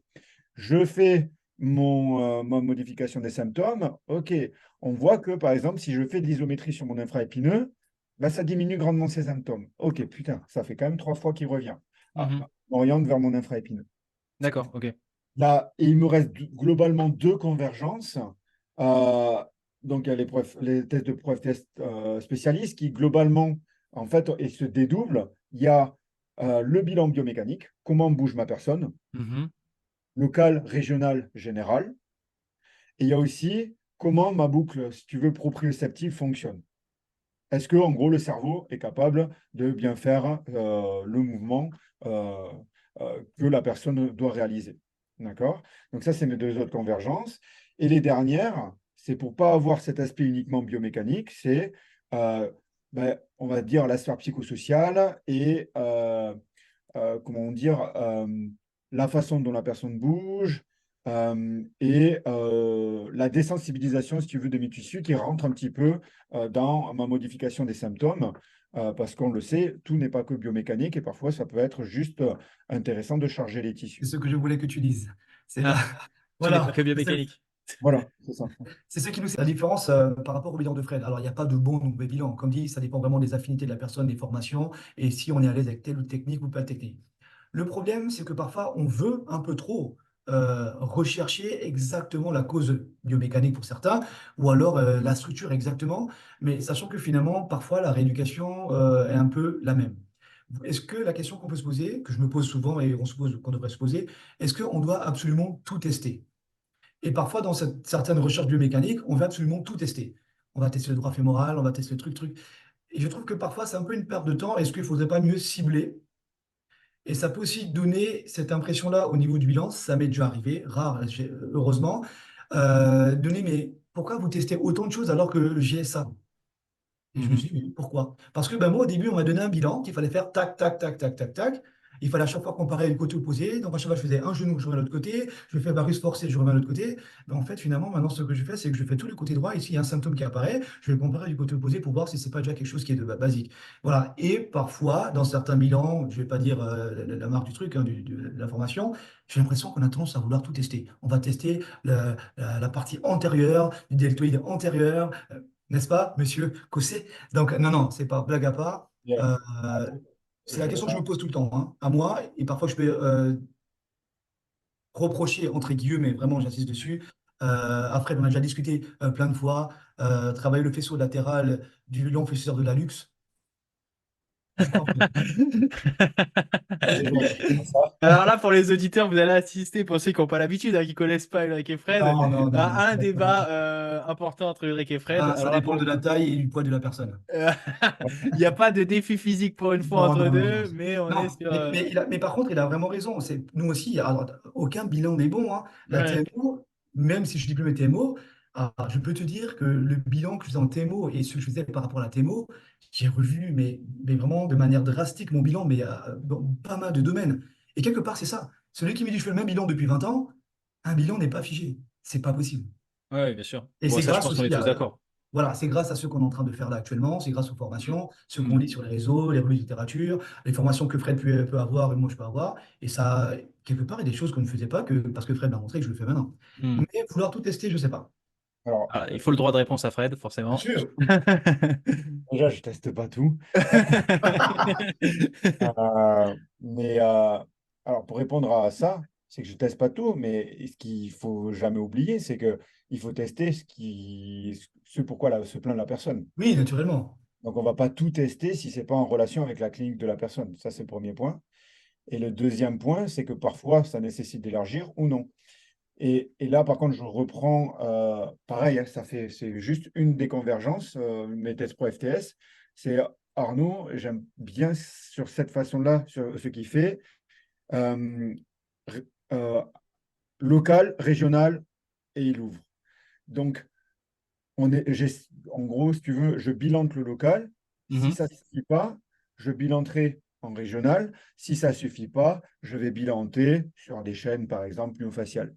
Je fais ma modification des symptômes. OK. On voit que, par exemple, si je fais de l'isométrie sur mon infraépineux, bah, ça diminue grandement ces symptômes. OK, putain, ça fait quand même 3 fois qu'il revient. Ah, Mhm. on oriente vers mon infraépineux. D'accord, ok. Là, et il me reste globalement 2 convergences. Euh, donc, il y a les tests de preuve test spécialistes qui, globalement, en fait, et se dédoublent. Il y a le bilan biomécanique, comment bouge ma personne, Mhm. local, régional, général. Et il y a aussi comment ma boucle, si tu veux, proprioceptive fonctionne. Est-ce que, en gros, le cerveau est capable de bien faire le mouvement euh, que la personne doit réaliser? D'accord? Donc ça, c'est mes 2 autres convergences. Et les dernières, c'est pour pas avoir cet aspect uniquement biomécanique, c'est, on va dire, la sphère psychosociale et comment dire, la façon dont la personne bouge et la désensibilisation, si tu veux, de mes tissus qui rentre un petit peu dans ma modification des symptômes, parce qu'on le sait, tout n'est pas que biomécanique et parfois ça peut être juste intéressant de charger les C'est tissus. ce que je voulais que tu dises. C'est Ah, tout n'est pas voilà, que biomécanique. Voilà, c'est ça. c'est ce qui nous fait la différence par rapport au bilan de Fred. Alors, il n'y a pas de bon ou mauvais bilan. Comme dit, ça dépend vraiment des affinités de la personne, des formations, et si on est à l'aise avec telle ou technique ou pas technique. Le problème, c'est que parfois, on veut un peu trop rechercher exactement la cause biomécanique pour certains, ou alors la structure exactement, mais sachant que finalement, parfois, la rééducation est un peu la même. Est-ce que la question qu'on peut se poser, que je me pose souvent et on se pose, qu'on devrait se poser, est-ce qu'on doit absolument tout tester? Et parfois, dans certaines recherches biomécaniques, on veut absolument tout tester. On va tester le droit fémoral, on va tester le truc. Et je trouve que parfois, c'est un peu une perte de temps. Est-ce qu'il ne faudrait pas mieux cibler? Et ça peut aussi donner cette impression-là au niveau du bilan, ça m'est déjà arrivé, rare, heureusement, donner, mais pourquoi vous testez autant de choses alors que j'ai ça? Et je me Mhm. suis dit, mais pourquoi? Parce que ben, moi, au début, on m'a donné un bilan qu'il fallait faire tac, tac, tac, tac, tac, tac. Il fallait à chaque fois comparer le côté opposé. Donc, à chaque fois, je faisais un genou, je reviens à l'autre côté. Je fais varus forcé, je reviens à l'autre côté. Mais en fait, finalement, maintenant, ce que je fais, c'est que je fais tous les côtés droits. Ici, il y a un symptôme qui apparaît. Je vais le comparer du côté opposé pour voir si c'est pas déjà quelque chose qui est de basique. Voilà. Et parfois, dans certains bilans, je vais pas dire la marque du truc, hein, de l'information, j'ai l'impression qu'on a tendance à vouloir tout tester. On va tester la partie antérieure du deltoïde antérieur. N'est-ce pas, monsieur Cosset? Donc, non, non, c'est pas blague à part. Yeah. C'est la question que je me pose tout le temps, hein, à moi, et parfois je peux reprocher, entre guillemets, mais vraiment j'insiste dessus. Après, on a déjà discuté plein de fois, travailler le faisceau latéral du long fléchisseur de l'hallux. Je crois que Déjà, ça. Alors là, pour les auditeurs, vous allez assister, pour ceux qui n'ont pas l'habitude, hein, qui ne connaissent pas Ulrich et Fred, non, non, non, non, à un débat important entre Ulrich et Fred. ça Alors là, dépend de la taille et du poids de la personne. euh, il n'y a pas de défi physique pour une fois Non, entre non, non, non. deux, mais on est Non, sur. mais par contre, il a vraiment raison. Nous aussi, alors, aucun bilan n'est bon, hein. La Ouais. TMO, même si je suis diplômé TMO, je peux te dire que le bilan que je faisais en TMO et ce que je faisais par rapport à la TMO, j'ai revu, mais vraiment de manière drastique, mon bilan, mais dans pas mal de domaines. Et quelque part, c'est ça. Celui qui me dit je fais le même bilan depuis 20 ans, un bilan n'est pas figé. C'est pas possible. Ouais, bien sûr. Et Bon, c'est ça, je grâce pense qu'on est aussi tous à, d'accord. voilà, c'est grâce à ce qu'on est en train de faire là actuellement, c'est grâce aux formations, ce qu'on Mm. lit sur les réseaux, les revues de littérature, les formations que Fred peut avoir et moi je peux avoir. Et ça, quelque part, il y a des choses qu'on ne faisait pas parce que Fred m'a montré que je le fais maintenant. Mm. Mais vouloir tout tester, je ne sais pas. Alors, Alors, il faut le droit de réponse à Fred, Bien forcément. sûr. déjà, je teste pas tout. Mais alors, pour répondre à ça, c'est que je teste pas tout, mais ce qu'il faut jamais oublier, c'est que il faut tester ce pourquoi se plaint la personne. Oui, naturellement. Donc, on va pas tout tester si c'est pas en relation avec la clinique de la personne. Ça, c'est le premier point. Et le deuxième point, c'est que parfois, ça nécessite d'élargir ou non. Et là, par contre, je reprends, pareil, hein, c'est juste une des convergences, mes tests pro FTS. C'est Arnaud, j'aime bien sur cette façon-là, sur ce qu'il fait, euh, ré- euh, local, régional et il ouvre. Donc, en gros, si tu veux, je bilante le local. Si Mhm. ça ne suffit pas, je bilanterai en régional. Si ça ne suffit pas, je vais bilanter sur des chaînes, par exemple, myofaciales.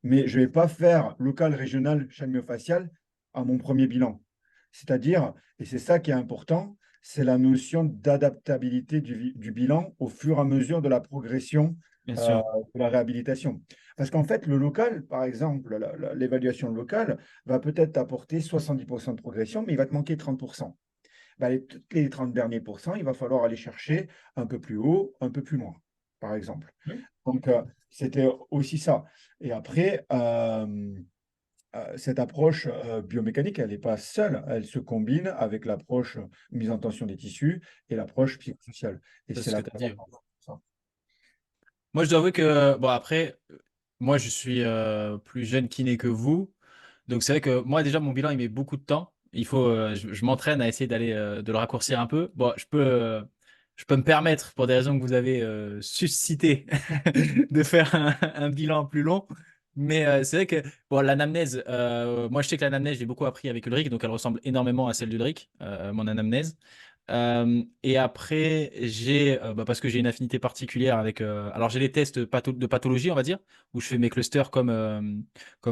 Mais je ne vais pas faire local, régional, chaîne myofaciale à mon premier bilan. C'est-à-dire, et c'est ça qui est important, c'est la notion d'adaptabilité du bilan au fur et à mesure de la progression Bien euh, sûr. de la réhabilitation. Parce qu'en fait, le local, par exemple, l'évaluation locale va peut-être t'apporter 70% de progression, mais il va te manquer 30%. Ben, toutes les 30 derniers pourcents, il va falloir aller chercher un peu plus haut, un peu plus loin, par exemple. Oui. Donc, c'était aussi ça. Et après, cette approche biomécanique, elle n'est pas seule, elle se combine avec l'approche mise en tension des tissus et l'approche psychosociale. Et C'est c'est ce la que tu as dit. convergence de ça. Moi, je dois avouer que, bon, après, moi, je suis plus jeune kiné que vous. Donc, c'est vrai que moi, déjà, mon bilan, il met beaucoup de temps. Il faut, je m'entraîne à essayer d'aller, de le raccourcir un peu. Bon, je peux me permettre, pour des raisons que vous avez suscitées, de faire un bilan plus long. Mais c'est vrai que, bon, l'anamnèse, moi, je sais que l'anamnèse, j'ai beaucoup appris avec Ulrich, donc elle ressemble énormément à celle d'Ulrich, mon anamnèse. Et après, parce que j'ai une affinité particulière avec. Alors, j'ai les tests de pathologie, on va dire, où je fais mes clusters comme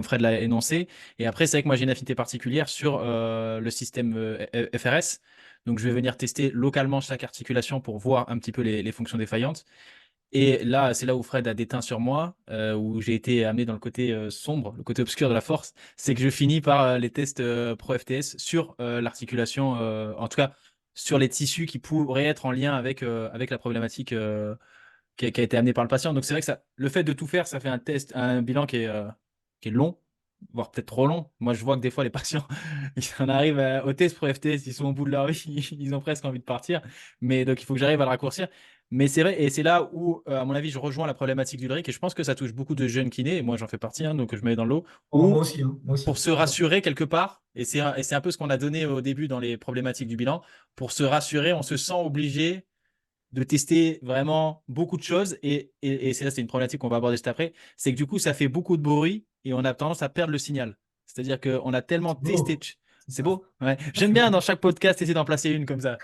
Fred l'a énoncé. Et après, c'est vrai que moi, j'ai une affinité particulière sur le système FRS. Donc, je vais venir tester localement chaque articulation pour voir un petit peu les fonctions défaillantes. Et là, c'est là où Fred a déteint sur moi, où j'ai été amené dans le côté sombre, le côté obscur de la force. C'est que je finis par les tests Pro FTS sur l'articulation, en tout cas sur les tissus qui pourraient être en lien avec la problématique qui a été amenée par le patient. Donc c'est vrai que ça, le fait de tout faire, ça fait un bilan qui est long, voire peut-être trop long. Moi, je vois que des fois, les patients, ils en arrivent au test Pro FTS, ils sont au bout de leur vie, ils ont presque envie de partir. Mais donc, il faut que j'arrive à le raccourcir. Mais c'est vrai, et c'est là où, à mon avis, je rejoins la problématique d'Ulrich, et je pense que ça touche beaucoup de jeunes kinés, et moi j'en fais partie, hein, donc je me mets dans l'eau, Oh, où moi aussi, pour se c'est ça. rassurer quelque part, et c'est un peu ce qu'on a donné au début dans les problématiques du bilan, pour se rassurer, on se sent obligé de tester vraiment beaucoup de choses, et c'est une problématique qu'on va aborder juste après, c'est que du coup, ça fait beaucoup de bruit, et on a tendance à perdre le signal. C'est-à-dire qu'on a tellement C'est testé. beau. C'est C'est ça. beau? Ouais. J'aime bien dans chaque podcast essayer d'en placer une comme ça.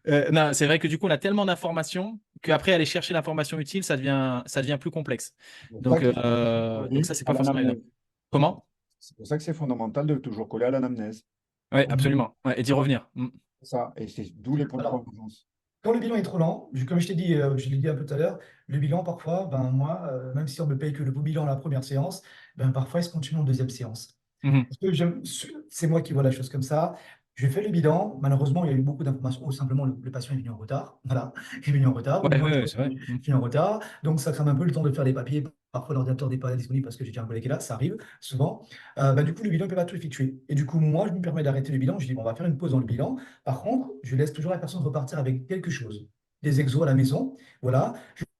Euh, non, c'est vrai que du coup, on a tellement d'informations qu'après, aller chercher l'information utile, ça devient plus complexe. C'est pour ça qu'il faut Donc coller ça, c'est à pas forcément évident. l'anamnèse. Comment? C'est pour ça que c'est fondamental de toujours coller à l'anamnèse. Oui, Mhm. absolument. Ouais, et d'y revenir. Mm. C'est ça. Et c'est d'où les points de Alors, convergence. quand le bilan est trop lent, comme je t'ai dit, je l'ai dit un peu tout à l'heure, le bilan, parfois, ben, moi, même si on me paye que le beau bilan à la première séance, ben, parfois, il se continue en deuxième séance. Mhm. Parce que c'est moi qui vois la chose comme ça. Je fais le bilan. Malheureusement, il y a eu beaucoup d'informations, ou simplement le patient est venu en retard. Voilà, il est venu en retard, ou Ouais, moi, ouais, je ouais, c'est vrai. Mm. suis venu en retard. Donc, ça crame un peu le temps de faire les papiers. Parfois, l'ordinateur n'est pas disponible parce que j'ai déjà un collègue qui est là. Ça arrive souvent. Bah, du coup, le bilan ne peut pas tout effectuer. Et du coup, moi, je me permets d'arrêter le bilan. Je dis, bon, on va faire une pause dans le bilan. Par contre, je laisse toujours la personne repartir avec quelque chose. Des exos à la maison. Voilà.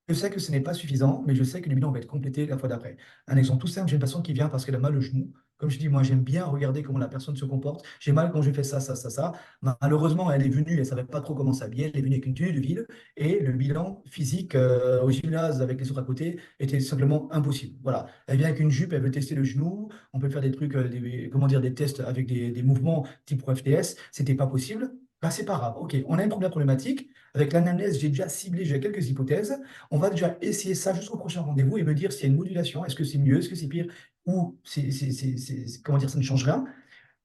Je sais que ce n'est pas suffisant, mais je sais que le bilan va être complété la fois d'après. Un exemple tout simple, j'ai une personne qui vient parce qu'elle a mal au genou. Comme je dis, moi, j'aime bien regarder comment la personne se comporte. J'ai mal quand je fais ça, ça, ça, ça. Malheureusement, elle est venue, elle ne savait pas trop comment s'habiller. Elle est venue avec une tenue de ville et le bilan physique au gymnase avec les autres à côté était simplement impossible. Voilà. Elle vient avec une jupe, elle veut tester le genou. On peut faire des trucs, comment dire, des tests avec des mouvements type pro FTS. C'était pas possible. Bah, c'est pas grave. OK, on a une première problématique. Avec l'analyse, j'ai déjà ciblé, j'ai quelques hypothèses. On va déjà essayer ça jusqu'au prochain rendez-vous et me dire s'il y a une modulation. Est-ce que c'est mieux? Est-ce que c'est pire? Ou comment dire, ça ne change rien.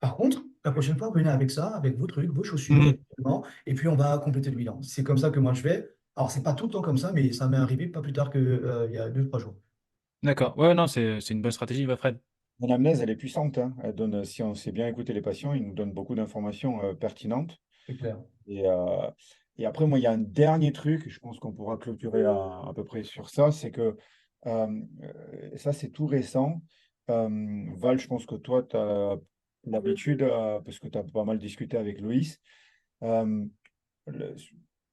Par contre, la prochaine fois, venez avec ça, avec vos trucs, vos chaussures, Mhm. éventuellement, et puis on va compléter le bilan. C'est comme ça que moi je fais. Alors, c'est pas tout le temps comme ça, mais ça m'est arrivé pas plus tard que, il y a 2, 3 jours. D'accord. Ouais, non, c'est une bonne stratégie, va, Fred. L'anamnèse, elle est puissante, hein. Elle donne, si on sait bien écouter les patients, il nous donne beaucoup d'informations pertinentes. C'est clair. Et, et après, moi, il y a un dernier truc, je pense qu'on pourra clôturer à peu près sur ça, c'est que ça, c'est tout récent. Val, je pense que toi, tu as l'habitude, parce que tu as pas mal discuté avec Loïs, euh, le-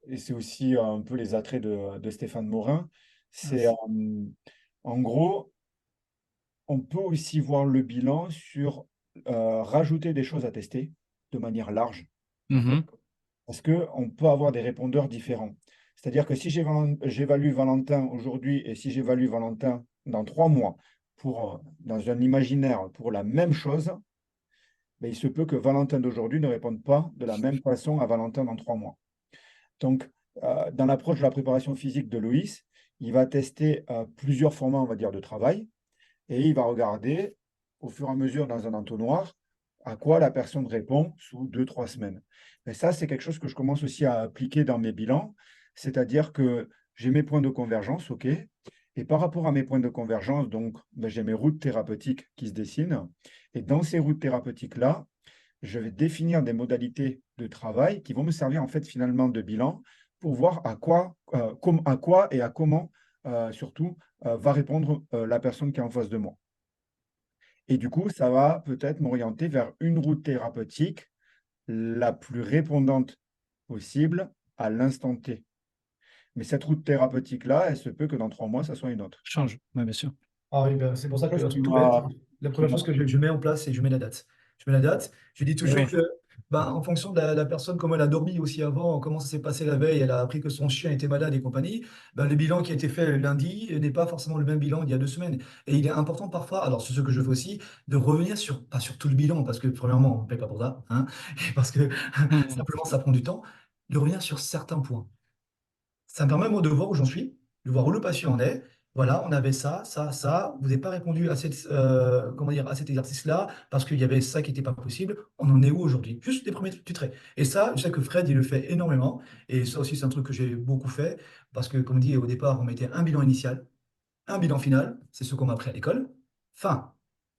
et c'est aussi un peu les attraits de Stéphane Morin. C'est en gros, on peut aussi voir le bilan sur rajouter des choses à tester de manière large. Mhm. Parce qu'on peut avoir des répondeurs différents. C'est-à-dire que si j'évalue Valentin aujourd'hui et si j'évalue Valentin dans 3 mois, dans un imaginaire pour la même chose, ben, il se peut que Valentin d'aujourd'hui ne réponde pas de la même façon à Valentin dans 3 mois. Donc, dans l'approche de la préparation physique de Loïs, il va tester plusieurs formats, on va dire, de travail, et il va regarder au fur et à mesure dans un entonnoir à quoi la personne répond sous 2, 3 semaines. Et ça, c'est quelque chose que je commence aussi à appliquer dans mes bilans, c'est-à-dire que j'ai mes points de convergence, OK, et par rapport à mes points de convergence, donc, ben, j'ai mes routes thérapeutiques qui se dessinent, et dans ces routes thérapeutiques-là, je vais définir des modalités de travail qui vont me servir en fait finalement de bilan pour voir à quoi et à comment surtout va répondre la personne qui est en face de moi. Et du coup, ça va peut-être m'orienter vers une route thérapeutique la plus répondante possible à l'instant T. Mais cette route thérapeutique-là, elle se peut que dans 3 mois, ça soit une autre. Change, ouais, bien sûr. Ah oui, ben, c'est pour ça que, Chose un qui truc tout bête, m'a, la qui première m'a- chose que je mets en place, c'est je mets la date. Je mets la date. Je dis Eh toujours oui. que, ben, en fonction de la personne, comment elle a dormi aussi avant, comment ça s'est passé la veille, elle a appris que son chien était malade et compagnie, ben, le bilan qui a été fait lundi n'est pas forcément le même bilan il y a 2 semaines. Et il est important parfois, alors c'est ce que je fais aussi, de revenir sur, pas sur tout le bilan, parce que premièrement, on ne paie pas pour ça, hein, et parce que Mhm. simplement ça prend du temps, de revenir sur certains points. Ça me permet, moi, de voir où j'en suis, de voir où le patient en est. Voilà, on avait ça, ça, ça. Vous n'avez pas répondu à comment dire, à cet exercice-là parce qu'il y avait ça qui n'était pas possible. On en est où aujourd'hui? Juste des premiers petits traits. Et ça, je sais que Fred, il le fait énormément. Et ça aussi, c'est un truc que j'ai beaucoup fait parce que, comme dit au départ, on mettait un bilan initial, un bilan final. C'est ce qu'on m'a appris à l'école. Fin. Ah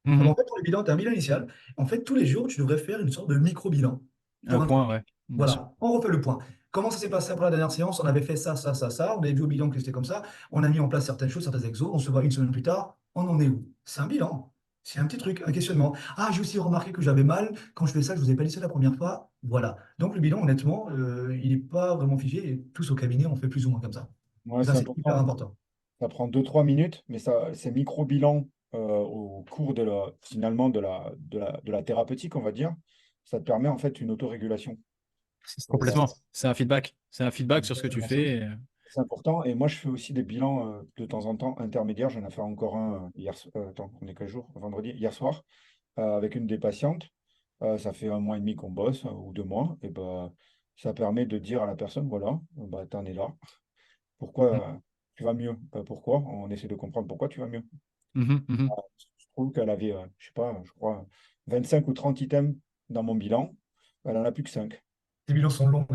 ben, en Mhm. fait, pour le bilan, tu as un bilan initial. En fait, tous les jours, tu devrais faire une sorte de micro-bilan Un pour un point, truc. ouais, bien sûr. Voilà, on refait le point. Comment ça s'est passé après la dernière séance? On avait fait ça, ça, ça, ça. On avait vu au bilan que c'était comme ça. On a mis en place certaines choses, certains exos. On se voit une semaine plus tard. On en est où? C'est un bilan. C'est un petit truc, un questionnement. Ah, j'ai aussi remarqué que j'avais mal. Quand je fais ça, je ne vous ai pas dit ça la première fois. Voilà. Donc, le bilan, honnêtement, il n'est pas vraiment figé. Et tous au cabinet, on fait plus ou moins comme ça. Ouais, Et ça, c'est c'est hyper important. important. Ça prend 2, 3 minutes, mais ça, ces micro-bilans au cours finalement de la thérapeutique, on va dire, ça te permet en fait une autorégulation. Et ça, Complètement. C'est un feedback. C'est un feedback C'est sur ce que tu exactement ça. fais. c'est important. Et moi, je fais aussi des bilans de temps en temps intermédiaires. J'en ai fait encore un attends, on est quel jour? Vendredi, hier soir, avec une des patientes. Ça fait 1 mois et demi qu'on bosse, ou 2 mois. Et ben, ça permet de dire à la personne, voilà, bah, t'en es là. Pourquoi tu vas mieux? Pourquoi? On essaie de comprendre pourquoi tu vas mieux. Mhm, mhm. Je trouve qu'elle avait, je sais pas, je crois, 25 ou 30 items dans mon bilan. Elle en a plus que 5. Les bilans sont longs.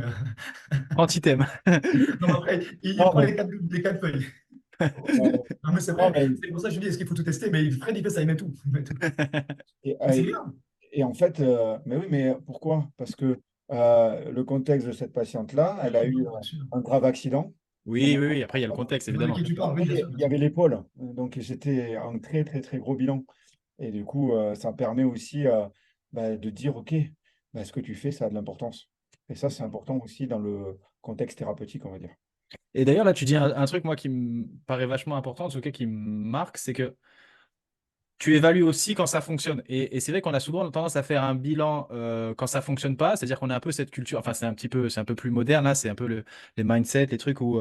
Anti-thème. Non, mais après, il Non, prend mais, les quatre feuilles. euh, Non, mais c'est non, vrai. mais C'est pour ça que je dis, est-ce qu'il faut tout tester? Mais Fred, il fait ça, il met tout. Il met tout. et, Mais c'est et- bien. et en fait, mais oui, mais pourquoi? Parce que le contexte de cette patiente-là, elle a eu Bien sûr. un grave accident. Oui, oui, oui. Après, il y a le contexte, Je vois de qui évidemment. tu Et parles, oui, après, bien sûr, il bien y sûr. avait l'épaule. Donc, c'était un très, très, très gros bilan. Et du coup, ça permet aussi bah, de dire, OK, bah, ce que tu fais, ça a de l'importance. Et ça, c'est important aussi dans le contexte thérapeutique, on va dire. Et d'ailleurs, là, tu dis un truc, moi, qui me paraît vachement important, en tout cas, qui me marque, c'est que tu évalues aussi quand ça fonctionne. Et c'est vrai qu'on a souvent tendance à faire un bilan quand ça fonctionne pas, c'est-à-dire qu'on a un peu cette culture, enfin c'est un peu plus moderne là, c'est un peu les mindsets, les trucs où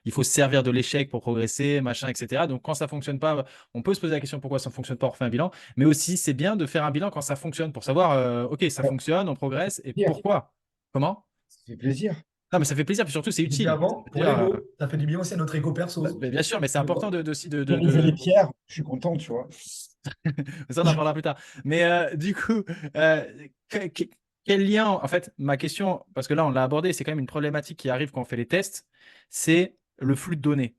il faut se servir de l'échec pour progresser, machin, etc. Donc quand ça fonctionne pas, on peut se poser la question pourquoi ça fonctionne pas, on refait un bilan. Mais aussi c'est bien de faire un bilan quand ça fonctionne pour savoir, ok, ça Ouais, fonctionne, on progresse et plaisir. pourquoi. Comment? Ça fait plaisir. Non, mais ça fait plaisir, puis surtout c'est J'ai dit utile. Ça avant, veut pour dire, l'ego, ça fait du bien aussi à notre ego perso. bien sûr, mais c'est Tu important vois. Théoriser les pierres, je suis content, tu vois. Ça, on en parlera plus tard. Mais du coup, euh, que- que- quel lien, en fait, ma question, parce que là, on l'a abordé, c'est quand même une problématique qui arrive quand on fait les tests, c'est le flux de données.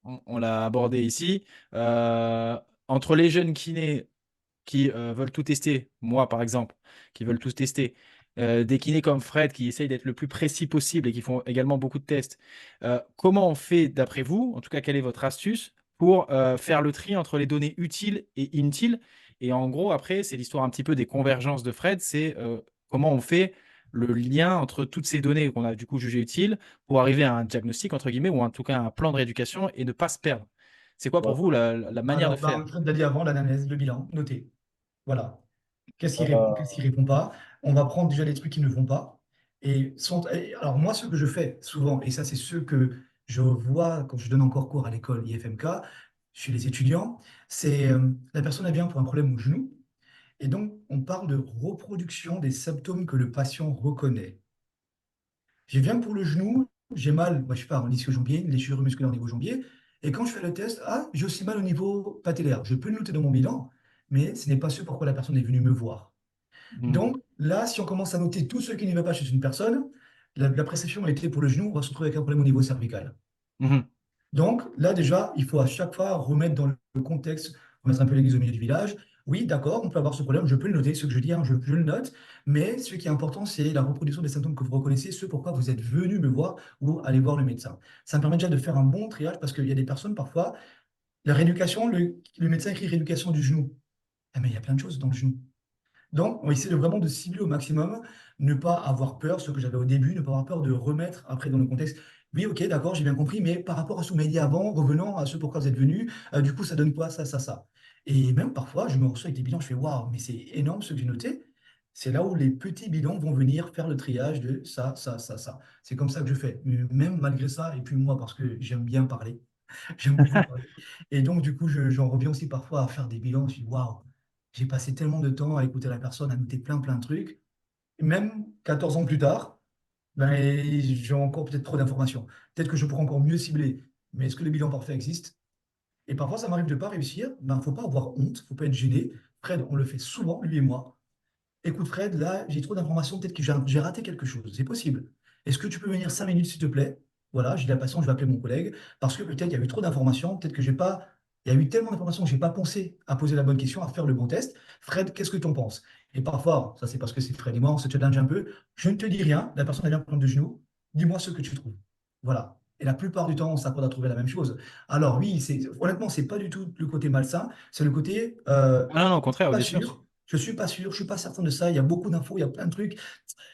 On l'a abordé ici. Euh, Entre les jeunes kinés qui veulent tout tester, moi par exemple, qui veulent tout tester, des kinés comme Fred qui essayent d'être le plus précis possible et qui font également beaucoup de tests. Comment on fait d'après vous, en tout cas, quelle est votre astuce pour faire le tri entre les données utiles et inutiles? Et en gros, après, c'est l'histoire un petit peu des convergences de Fred, c'est comment on fait le lien entre toutes ces données qu'on a du coup jugées utiles pour arriver à un diagnostic, entre guillemets, ou en tout cas un plan de rééducation et ne pas se perdre. C'est quoi pour Ouais. vous la manière de Alors, faire? ben, Fred l'a dit avant, l'analyse, le bilan, noter. Voilà. Qu'est-ce qui répond, Euh, qu'est-ce qui répond pas? On va prendre déjà les trucs qui ne vont pas. Alors, moi, ce que je fais souvent, et ça, c'est ce que je vois quand je donne encore cours à l'école IFMK, chez les étudiants, c'est la personne elle vient pour un problème au genou. Et donc, on parle de reproduction des symptômes que le patient reconnaît. Je viens pour le genou, j'ai mal, moi, je sais pas, en ischio-jambier, une déchirure musculaire au niveau jambier. Et quand je fais le test, ah, j'ai aussi mal au niveau patellaire. Je peux le noter dans mon bilan, mais ce n'est pas ce pourquoi la personne est venue me voir. Mhm. Donc là, si on commence à noter tout ce qui ne va pas chez une personne, la prescription a été pour le genou, on va se retrouver avec un problème au niveau cervical. Mhm. Donc là, déjà, il faut à chaque fois remettre dans le contexte, remettre un peu l'église au milieu du village. Oui, d'accord, on peut avoir ce problème, je peux le noter, ce que je dis, hein, je le note, mais ce qui est important, c'est la reproduction des symptômes que vous reconnaissez, ce pourquoi vous êtes venu me voir ou aller voir le médecin. Ça me permet déjà de faire un bon triage parce qu'il y a des personnes, parfois, la rééducation, le médecin écrit rééducation du genou. Ah, mais il y a plein de choses dans le genou. Donc, on essaie vraiment de cibler au maximum, ne pas avoir peur, ce que j'avais au début, ne pas avoir peur de remettre après dans le contexte. Oui, ok, d'accord, j'ai bien compris, mais par rapport à ce que vous m'avez dit avant, revenant à ce pourquoi vous êtes venu, du coup, ça donne quoi, ça. Et même parfois, je me reçois avec des bilans, je fais waouh, mais c'est énorme ce que j'ai noté. C'est là où les petits bilans vont venir faire le triage de ça. C'est comme ça que je fais. Mais même malgré ça, et puis moi, parce que j'aime bien parler, j'aime beaucoup parler. Et donc, du coup, j'en reviens aussi parfois à faire des bilans. Je dis, waouh, j'ai passé tellement de temps à écouter la personne, à noter plein de trucs. Et même 14 ans plus tard, ben, j'ai encore peut-être trop d'informations. Peut-être que je pourrais encore mieux cibler. Mais est-ce que le bilan parfait existe? Et parfois, ça m'arrive de ne pas réussir. Ben, faut pas avoir honte, faut pas être gêné. Fred, on le fait souvent, lui et moi. Écoute, Fred, là, j'ai trop d'informations, peut-être que j'ai raté quelque chose. C'est possible. Est-ce que tu peux venir 5 minutes, s'il te plaît? Voilà, j'ai de la patience, je vais appeler mon collègue, parce que peut-être il y a eu trop d'informations, peut-être que j'ai pas. Il y a eu tellement d'informations que je n'ai pas pensé à poser la bonne question, à faire le bon test. Fred, qu'est-ce que tu en penses? Et parfois, ça c'est parce que c'est Fred et moi, on se challenge un peu. Je ne te dis rien, la personne elle vient prendre de genoux, dis-moi ce que tu trouves. Voilà. Et la plupart du temps, on s'accorde à trouver la même chose. Alors oui, honnêtement, c'est pas du tout le côté malsain, c'est le côté Ah non, non, au contraire, pas bien sûr. sûr. Je suis pas sûr, je suis pas certain de ça. Il y a beaucoup d'infos, il y a plein de trucs.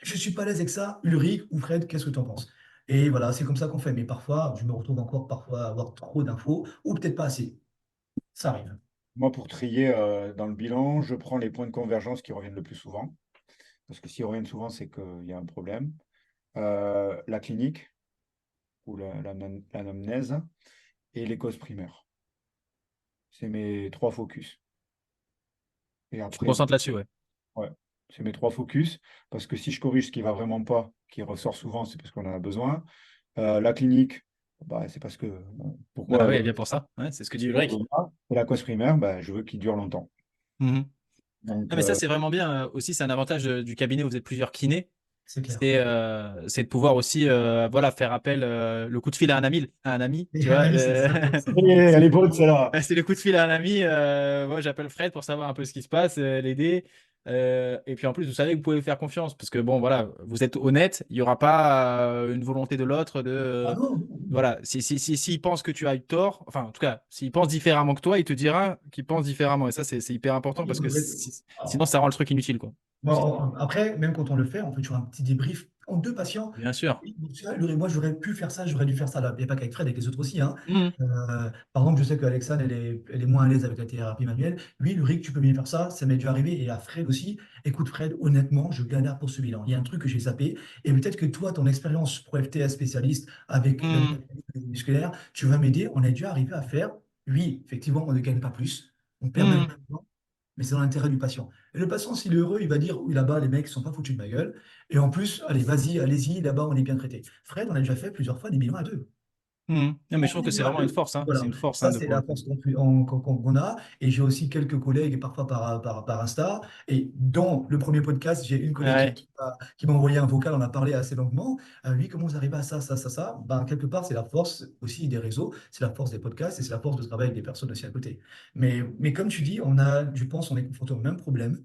Je suis pas à l'aise avec ça. Ulrich ou Fred, qu'est-ce que tu en penses? Et voilà, c'est comme ça qu'on fait. Mais parfois, je me retrouve encore parfois à avoir trop d'infos ou peut-être pas assez. Ça arrive. Moi, pour trier dans le bilan, je prends les points de convergence qui reviennent le plus souvent. Parce que s'ils reviennent souvent, c'est qu'il y a un problème. La clinique ou l'anamnèse et les causes primaires. C'est mes trois focus. Et Tu te après, concentres là-dessus, ouais. ouais, c'est mes trois focus. Parce que si je corrige ce qui va vraiment pas, qui ressort souvent, c'est parce qu'on en a besoin. La clinique, bah, c'est parce que Bah pourquoi oui, bien pour ça. Ouais, c'est ce que dit pourquoi elle Ulrich. veut pas. Et la cause primaire, bah, je veux qu'il dure longtemps. Mhm. Donc, Non, mais ça, c'est vraiment bien. Aussi, c'est un avantage du cabinet où vous êtes plusieurs kinés. C'est clair. C'est de pouvoir aussi voilà, faire appel le coup de fil à un ami, Et tu un vois. ami, c'est ça, ça. elle C'est est clair. bonne, celle-là. C'est le coup de fil à un ami. Moi, j'appelle Fred pour savoir un peu ce qui se passe, l'aider. Et puis en plus, vous savez que vous pouvez faire confiance parce que bon, voilà, vous êtes honnête. Il n'y aura pas une volonté de l'autre de Ah non, non, non. voilà. S'il pense que tu as eu tort, enfin, en tout cas, s'il pense différemment que toi, il te dira qu'il pense différemment. Et ça, c'est hyper important Il parce que faudrait- sinon, ça rend le truc inutile, quoi. Aussi. Bon, après, même quand on le fait, on fait toujours un petit débrief en deux patients. Bien sûr. Oui, tu vois, Laurie, moi, j'aurais pu faire ça, j'aurais dû faire ça là. Il n'y a pas qu'avec Fred, avec les autres aussi, hein. Mhm. Par exemple, je sais qu'Alexandre, elle est moins à l'aise avec la thérapie manuelle. Oui, Ulrich, tu peux bien faire ça, ça m'est déjà arrivé. Et à Fred aussi. Écoute, Fred, honnêtement, je galère pour ce bilan. Il y a un truc que j'ai zappé. Et peut-être que toi, ton expérience pro FTS spécialiste avec la Mhm. musculaire, tu vas m'aider. On est déjà arrivé à faire. Oui, effectivement, on ne gagne pas plus. On perd même Mhm. pas de temps, mais c'est dans l'intérêt du patient. Et le patient, s'il est heureux, il va dire, oui, là-bas, les mecs ne sont pas foutus de ma gueule. Et en plus, allez, vas-y, allez-y, là-bas, on est bien traité. Fred, on a déjà fait plusieurs fois des bilans à deux. Mhm. Non, mais je On trouve est que c'est bien à vraiment une deux. force, hein. C'est Voilà, une force, hein, ça, de c'est pouvoir. la force qu'on a. Et j'ai aussi quelques collègues, parfois par Insta. Et dans le premier podcast, j'ai une collègue Ouais. qui m'a envoyé un vocal, on a parlé assez longuement. Oui, comment vous arrivez à ça? Ben, quelque part, c'est la force aussi des réseaux, c'est la force des podcasts et c'est la force de travailler avec des personnes aussi à côté. Mais comme tu dis, je pense, on est confronté au même problème.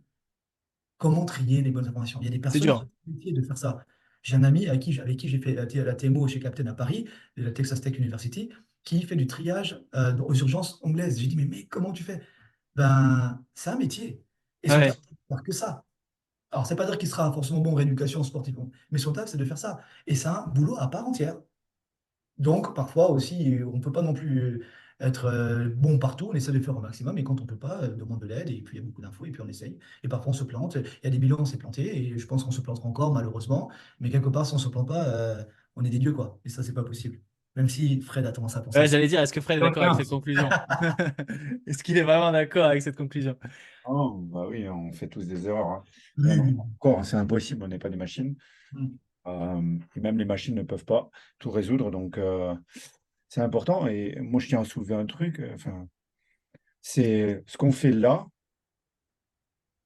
Comment trier les bonnes informations? Il y a des C'est personnes qui dur. ont métier de faire ça. J'ai un ami avec qui j'ai fait la TMO chez Captain à Paris, de la Texas Tech University, qui fait du triage aux urgences anglaises. J'ai dit, mais mec, comment tu fais? Ben, c'est un métier. Et son taf, Ouais. c'est de faire que ça. Alors, c'est pas dire qu'il sera forcément bon en rééducation sportive, mais son taf, c'est de faire ça. Et c'est un boulot à part entière. Donc, parfois aussi, on ne peut pas non plus être bon partout, on essaie de faire au maximum, et quand on ne peut pas, demande de l'aide, et puis il y a beaucoup d'infos, et puis on essaye. Et parfois, on se plante. Il y a des bilans, on s'est planté, et je pense qu'on se plantera encore, malheureusement. Mais quelque part, si on ne se plante pas, on est des dieux, quoi. Et ça, c'est pas possible. même si Fred a tendance à penser Ouais, ça. j'allais dire, est-ce que Fred est d'accord avec cette conclusion? Est-ce qu'il est vraiment d'accord avec cette conclusion? Oh, bah oui, on fait tous des erreurs, hein. Oui, Non, non, oui. encore, c'est impossible, on n'est pas des machines. Mm. Et même les machines ne peuvent pas tout résoudre, donc c'est important. Et moi, je tiens à soulever un truc. Enfin, c'est ce qu'on fait là,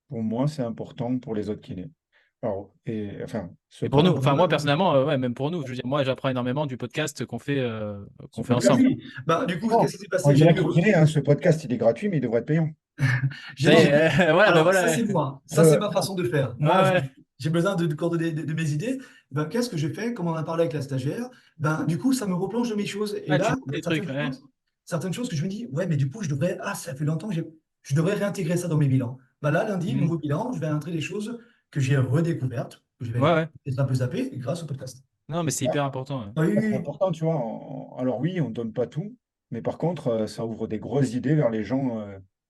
pour moi, c'est important pour les autres kinés. Alors, et enfin, ce Et pour temps, nous, enfin moi personnellement, ouais, même pour nous, je veux dire, moi j'apprends énormément du podcast qu'on ce fait Oui, podcast, ensemble. oui. Bah, du coup, non, qu'est-ce qui s'est en passé? J'ai direct dû, au kiné, hein, ce podcast, il est gratuit, mais il devrait être payant. j'ai Ça y dû- est, voilà, ben Alors, ça, voilà. c'est moi. Ça, c'est Euh, ma façon de faire. Ouais, Moi, ouais. j'ai besoin de coordonner de mes idées. Ben, qu'est-ce que j'ai fait? Comme on a parlé avec la stagiaire, ben, du coup, ça me replonge de mes choses. Et Ouais, tu là, fais il y a des trucs, ouais. certaines choses que je me dis, ouais, mais du coup, ça fait longtemps que je devrais réintégrer ça dans mes bilans. Ben là, lundi, Mhm. nouveau bilan, je vais intégrer des choses que j'ai redécouvertes, que je Ouais, vais ouais. peut-être un peu zapper grâce au podcast. Non, mais c'est hyper important, ouais. Ah oui, oui, c'est oui. important, tu vois. Alors oui, on ne donne pas tout, mais par contre, ça ouvre des grosses idées vers les gens.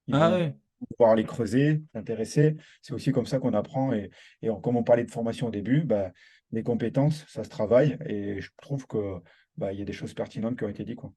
Ils Ah vont ouais. pouvoir les creuser, s'intéresser. C'est aussi comme ça qu'on apprend. Comme on parlait de formation au début, bah, les compétences, ça se travaille. Et je trouve que bah, il y a des choses pertinentes qui ont été dites, quoi.